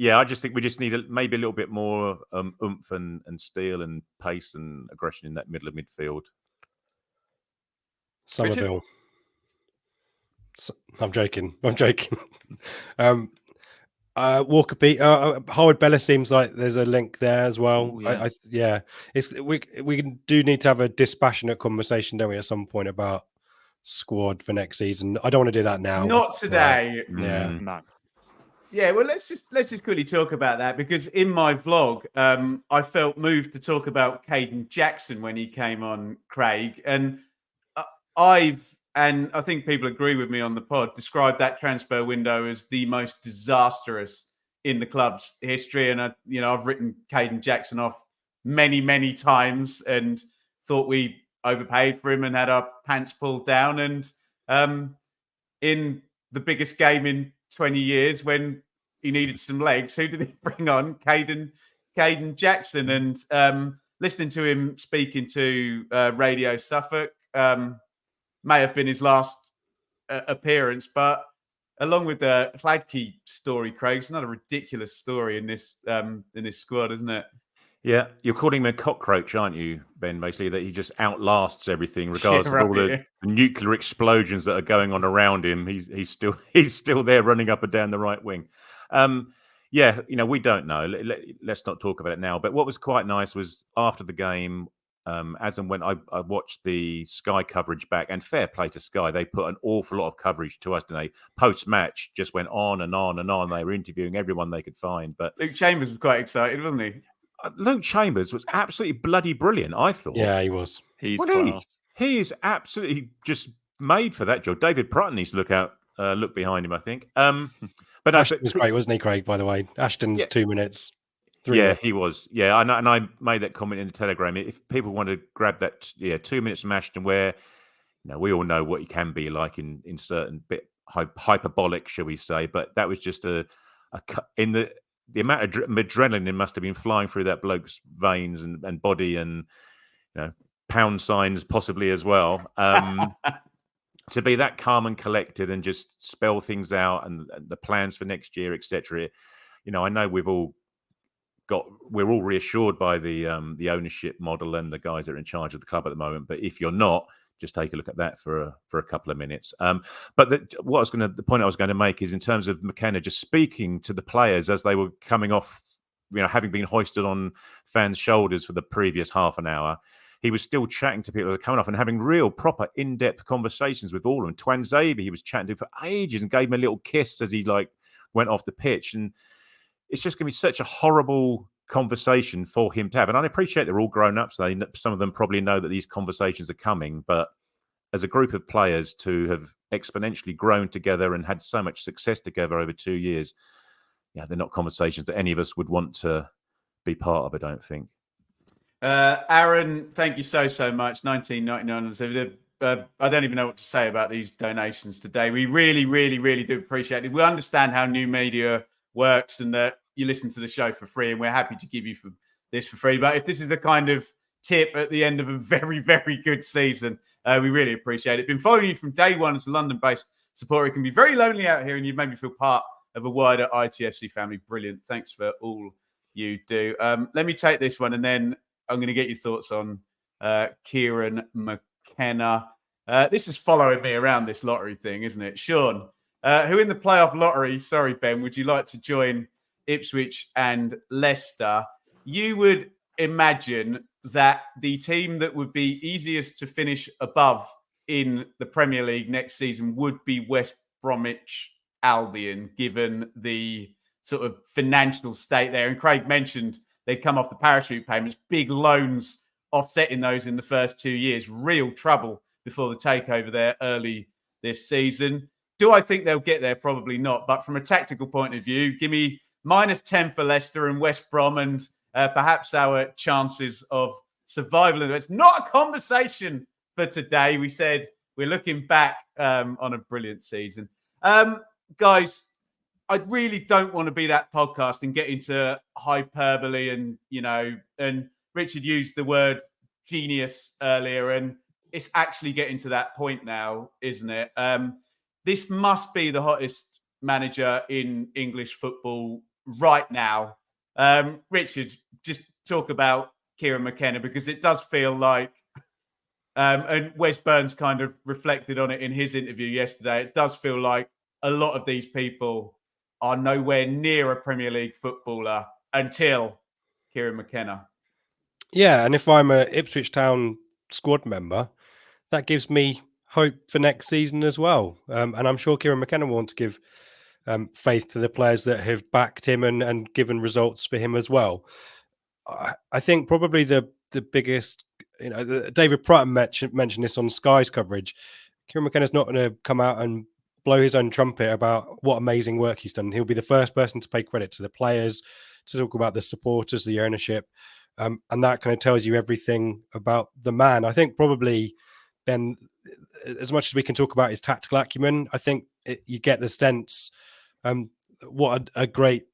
I just think we just need maybe a little bit more oomph and steel and pace and aggression in that middle of midfield. Somerville. I'm joking. Walker Pete, Howard Bella seems like there's a link there as well. Ooh, yeah. We do need to have a dispassionate conversation, don't we, at some point about squad for next season. I don't want to do that now. Not today. Yeah. No. Yeah, well, let's just quickly talk about that, because in my vlog, I felt moved to talk about Caden Jackson when he came on, Craig, and I think people agree with me on the pod, described that transfer window as the most disastrous in the club's history. And I've written Caden Jackson off many, many times and thought we overpaid for him and had our pants pulled down. And in the biggest game in 20 years, when he needed some legs, who did he bring on? Caden Jackson. And listening to him speaking to Radio Suffolk, may have been his last appearance, but along with the Ladke story, Craig, it's another ridiculous story in this squad, isn't it? Yeah, you're calling him a cockroach, aren't you, Ben? Basically, that he just outlasts everything, regardless of all the nuclear explosions that are going on around him. He's still there, running up and down the right wing. We don't know. Let's not talk about it now. But what was quite nice was after the game, as and when I watched the Sky coverage back, and fair play to Sky, they put an awful lot of coverage to us, didn't they? Post-match, just went on and on and on. They were interviewing everyone they could find. But Luke Chambers was quite excited, wasn't he? Luke Chambers was absolutely bloody brilliant, I thought. Yeah, he was. He's class. He is absolutely just made for that job. David Prutton needs to look behind him, I think. But Ashton was great, wasn't he, Craig, by the way? Ashton's 2 minutes. He was. Yeah, and I made that comment in the Telegram. If people want to grab that, 2 minutes from Ashton, where we all know what he can be like in certain bit hyperbolic, shall we say? But that was just in the amount of adrenaline must have been flying through that bloke's veins and body, and pound signs possibly as well. To be that calm and collected and just spell things out and the plans for next year, etc. I know we're all reassured by the ownership model and the guys that are in charge of the club at the moment. But if you're not, just take a look at that for a couple of minutes. But the point I was going to make is in terms of McKenna just speaking to the players as they were coming off, having been hoisted on fans' shoulders for the previous half an hour. He was still chatting to people that were coming off and having real, proper, in-depth conversations with all of them. Twanzebe, he was chatting to for ages and gave him a little kiss as he went off the pitch. And it's just going to be such a horrible conversation for him to have. And I appreciate they're all grown up, so some of them probably know that these conversations are coming. But as a group of players to have exponentially grown together and had so much success together over 2 years, they're not conversations that any of us would want to be part of, I don't think. Aaron, thank you so much. 19.99. I don't even know what to say about these donations today. We really, really, really do appreciate it. We understand how new media works and that you listen to the show for free, and we're happy to give you this for free. But if this is the kind of tip at the end of a very, very good season, we really appreciate it. Been following you from day one as a London-based supporter. It can be very lonely out here, and you've made me feel part of a wider ITFC family. Brilliant. Thanks for all you do. Let me take this one, and then I'm going to get your thoughts on Kieran McKenna. This is following me around this lottery thing, isn't it? Sean, who in the playoff lottery, sorry, Ben, would you like to join Ipswich and Leicester? You would imagine that the team that would be easiest to finish above in the Premier League next season would be West Bromwich Albion, given the sort of financial state there. And Craig mentioned they'd come off the parachute payments, big loans offsetting those in the first 2 years. Real trouble before the takeover there early this season. Do I think they'll get there? Probably not. But from a tactical point of view, give me -10 for Leicester and West Brom, and perhaps our chances of survival. It's not a conversation for today. We said we're looking back on a brilliant season. Guys, I really don't want to be that podcast and get into hyperbole and Richard used the word genius earlier, and it's actually getting to that point now, isn't it? This must be the hottest manager in English football right now. Richard, just talk about Kieran McKenna, because it does feel like, and Wes Burns kind of reflected on it in his interview yesterday, it does feel like a lot of these people are nowhere near a Premier League footballer until Kieran McKenna. Yeah, and if I'm a Ipswich Town squad member, that gives me hope for next season as well. And I'm sure Kieran McKenna will want to give faith to the players that have backed him and given results for him as well. I think probably the biggest, David Pratton mentioned this on Sky's coverage. Kieran McKenna's not going to come out and blow his own trumpet about what amazing work he's done. He'll be the first person to pay credit to the players, to talk about the supporters, the ownership, and that kind of tells you everything about the man. I think probably, Ben, as much as we can talk about his tactical acumen, I think you get the sense what a great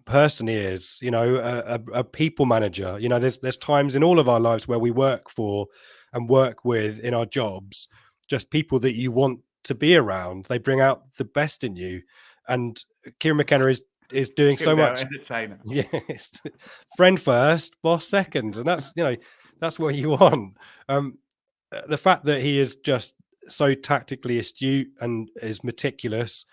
person he is, a people manager. There's times in all of our lives where we work for and work with in our jobs, just people that you want to be around. They bring out the best in you, and Kieran McKenna is doing so much. Entertainer. Yes, friend first, boss second, and that's what you want. The fact that he is just so tactically astute and is meticulous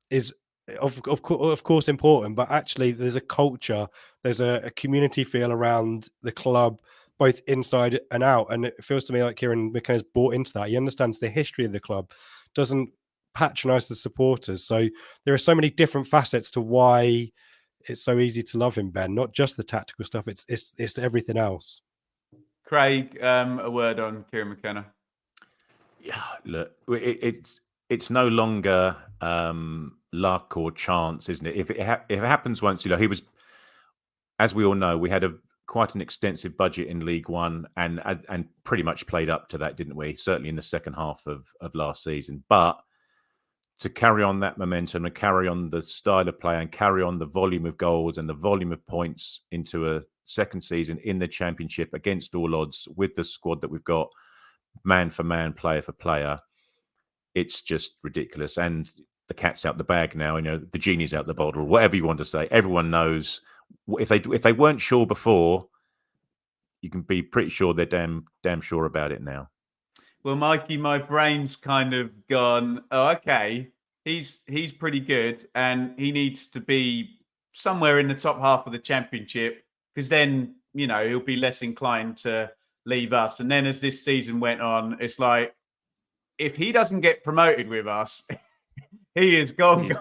is of course important, but actually there's a culture, there's a community feel around the club, both inside and out, and it feels to me like Kieran McKenna's bought into that. He understands the history of the club, doesn't patronize the supporters. So there are so many different facets to why it's so easy to love him, Ben. Not just the tactical stuff, it's everything else. Craig, a word on Kieran McKenna. Yeah, look, it's no longer luck or chance, isn't it? If it happens once, he was, as we all know, we had a quite an extensive budget in League One and pretty much played up to that, didn't we? Certainly in the second half of last season. But to carry on that momentum and carry on the style of play and carry on the volume of goals and the volume of points into a second season in the Championship against all odds with the squad that we've got, man for man, player for player, it's just ridiculous. And the cat's out the bag now, the genie's out the bottle, whatever you want to say. Everyone knows. If they weren't sure before, you can be pretty sure they're damn sure about it now. Well, Mikey, my brain's kind of gone, oh, okay, he's pretty good and he needs to be somewhere in the top half of the Championship because then, he'll be less inclined to leave us. And then as this season went on, it's like, if he doesn't get promoted with us, he is gone.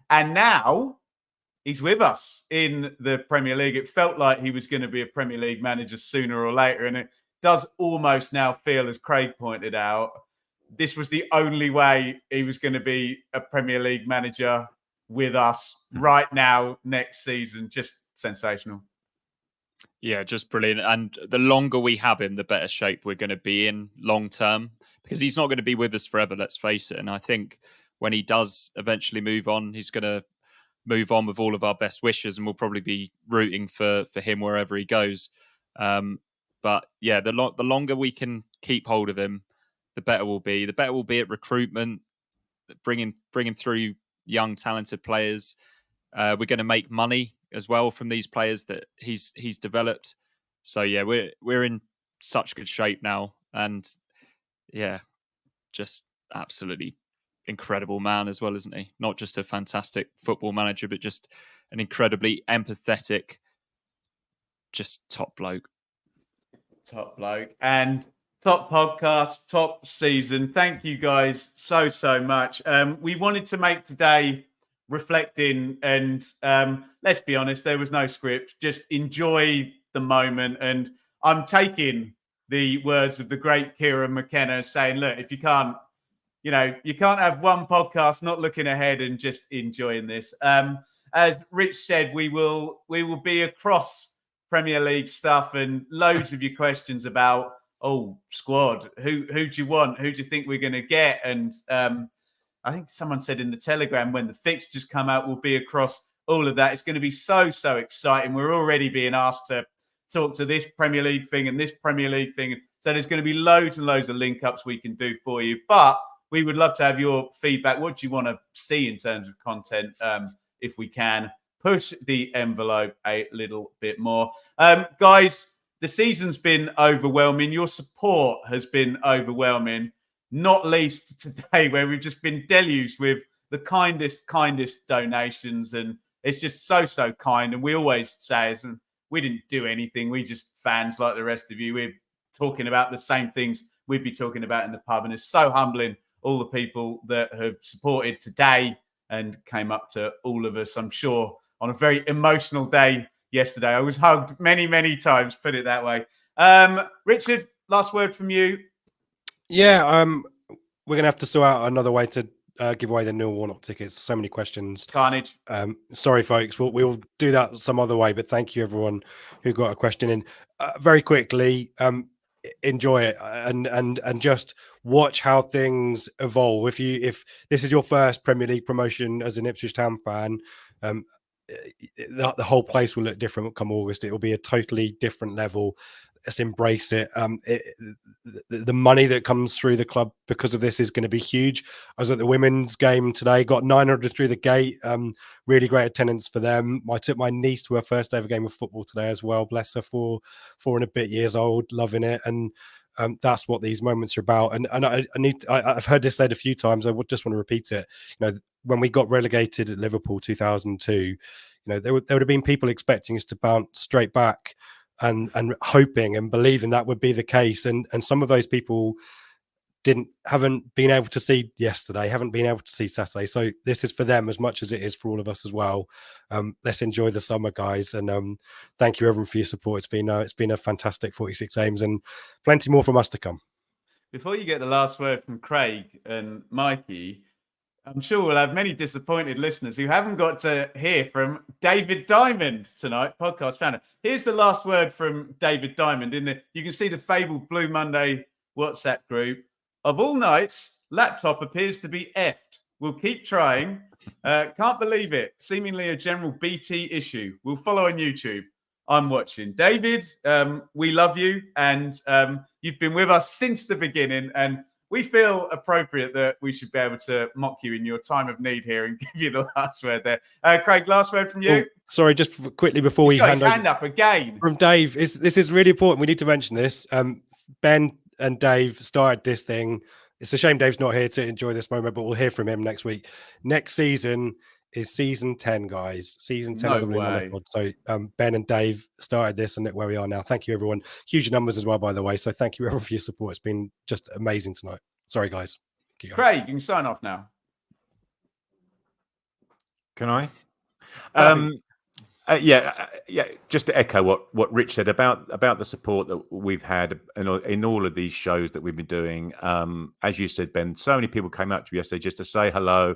And now he's with us in the Premier League. It felt like he was going to be a Premier League manager sooner or later. And it does almost now feel, as Craig pointed out, this was the only way he was going to be a Premier League manager with us right now, next season. Just sensational. Yeah, just brilliant. And the longer we have him, the better shape we're going to be in long term, because he's not going to be with us forever, let's face it. And I think when he does eventually move on, he's going to move on with all of our best wishes, and we'll probably be rooting for him wherever he goes. But yeah, the longer we can keep hold of him, the better we'll be. The better we'll be at recruitment, bringing through young, talented players. We're going to make money as well from these players that he's developed. So yeah, we're in such good shape now, and yeah, just absolutely incredible man as well, isn't he? Not just a fantastic football manager, but just an incredibly empathetic, just top bloke. Top bloke and top podcast, top season. Thank you guys so much. We wanted to make today reflecting, and let's be honest, there was no script. Just enjoy the moment. And I'm taking the words of the great Kieran McKenna saying, look, if you can't have one podcast not looking ahead and just enjoying this. As Rich said, we will be across Premier League stuff and loads of your questions about, squad, who do you want? Who do you think we're going to get? And I think someone said in the Telegram, when the fixtures come out, we'll be across all of that. It's going to be so exciting. We're already being asked to talk to this Premier League thing and this Premier League thing. So there's going to be loads and loads of link ups we can do for you. But we would love to have your feedback. What do you want to see in terms of content? If we can push the envelope a little bit more. Guys, the season's been overwhelming. Your support has been overwhelming, not least today, where we've just been deluged with the kindest donations. And it's just so kind. And we always say, we didn't do anything. We just fans like the rest of you. We're talking about the same things we'd be talking about in the pub. And it's so humbling, all the people that have supported today and came up to all of us, I'm sure, on a very emotional day yesterday. I was hugged many times, put it that way. Richard, last word from you. Yeah, we're going to have to sort out another way to give away the Neil Warnock tickets. So many questions. Carnage. Sorry, folks. We'll do that some other way, but thank you, everyone who got a question in. Very quickly, enjoy it and just watch how things evolve. If this is your first Premier League promotion as an Ipswich Town fan, the whole place will look different come August. It will be a totally different level. Let's embrace it. The money that comes through the club because of this is going to be huge. I was at the women's game today, got 900 through the gate. Really great attendance for them. I took my niece to her first ever game of football today as well. Bless her, 4 and a bit years old, loving it. And that's what these moments are about. And I've heard this said a few times. I would just want to repeat it. When we got relegated at Liverpool 2002, there would have been people expecting us to bounce straight back and hoping and believing that would be the case. And some of those people haven't been able to see yesterday, haven't been able to see Saturday. So this is for them as much as it is for all of us as well. Let's enjoy the summer, guys. And thank you everyone for your support. It's been a fantastic 46 games and plenty more from us to come. Before you get the last word from Craig and Mikey, I'm sure we'll have many disappointed listeners who haven't got to hear from David Diamond tonight, podcast founder. Here's the last word from David Diamond. You can see the fabled Blue Monday WhatsApp group. Of all nights, laptop appears to be effed. We'll keep trying. Can't believe it. Seemingly a general BT issue. We'll follow on YouTube. I'm watching. David, we love you. And you've been with us since the beginning. And we feel appropriate that we should be able to mock you in your time of need here and give you the last word there. Craig, last word from you. Oh, sorry, just quickly before He's got his hand up again. From Dave. This is really important. We need to mention this. Ben and Dave started this thing. It's a shame Dave's not here to enjoy this moment, but we'll hear from him next week. Next season is season 10, guys. Season 10 of the Blue Monday Pod. So Ben and Dave started this and where we are now. Thank you, everyone. Huge numbers as well, by the way. So thank you, everyone, for your support. It's been just amazing tonight. Sorry, guys. Craig, you can sign off now. Can I? Just to echo what Rich said about the support that we've had in all of these shows that we've been doing. As you said, Ben, so many people came up to me yesterday just to say hello,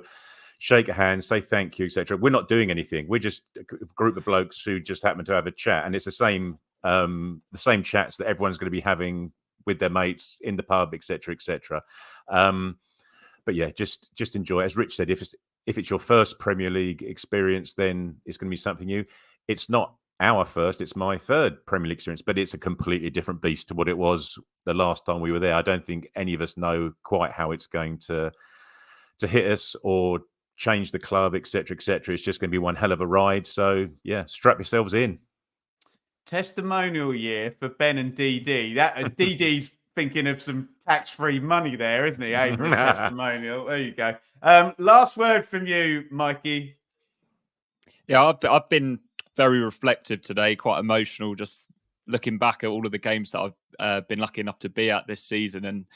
shake a hand, say thank you, etc. We're not doing anything. We're just a group of blokes who just happen to have a chat, and it's the same chats that everyone's going to be having with their mates in the pub, etc., etc. But yeah, just enjoy it. As Rich said, if it's your first Premier League experience, then it's going to be something new. It's not our first, it's my third Premier League experience, but it's a completely different beast to what it was the last time we were there. I don't think any of us know quite how it's going to hit us or change the club, etc., etc. It's just going to be one hell of a ride. So yeah, strap yourselves in. Testimonial year for Ben and DD. That DD's thinking of some tax-free money there, isn't he? Hey, for a testimonial. There you go. Last word from you, Mikey. Yeah, I've been very reflective today, quite emotional, just looking back at all of the games that I've been lucky enough to be at this season and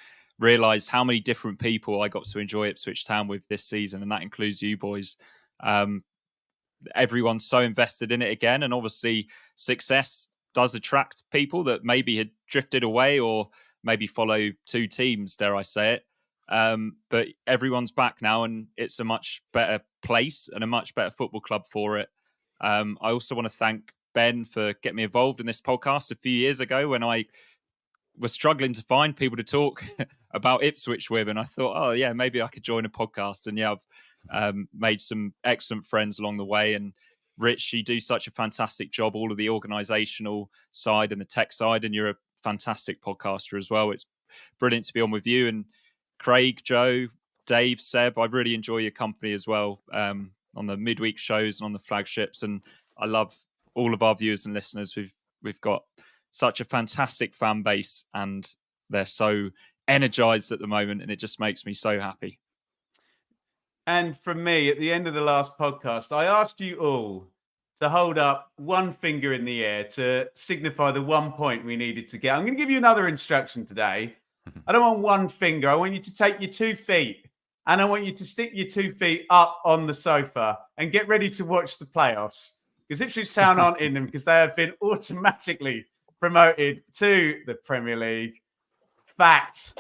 realised how many different people I got to enjoy Ipswich Town with this season, and that includes you boys. Everyone's so invested in it again, and obviously success does attract people that maybe had drifted away or maybe follow two teams, dare I say it. But everyone's back now, and it's a much better place and a much better football club for it. I also want to thank Ben for getting me involved in this podcast a few years ago when I was struggling to find people to talk about Ipswich with, and I thought, oh yeah, maybe I could join a podcast. And yeah, I've made some excellent friends along the way. And Rich, you do such a fantastic job, all of the organisational side and the tech side, and you're a fantastic podcaster as well. It's brilliant to be on with you. And Craig, Joe, Dave, Seb, I really enjoy your company as well on the midweek shows and on the flagships. And I love all of our viewers and listeners. We've got such a fantastic fan base, and they're so energized at the moment, and it just makes me so happy. And from me, at the end of the last podcast, I asked you all to hold up one finger in the air to signify the 1 point we needed to get. I'm going to give you another instruction today. I don't want one finger. I want you to take your 2 feet, and I want you to stick your 2 feet up on the sofa and get ready to watch the playoffs, because Ipswich Town aren't in them because they have been automatically promoted to the Premier League. Fact.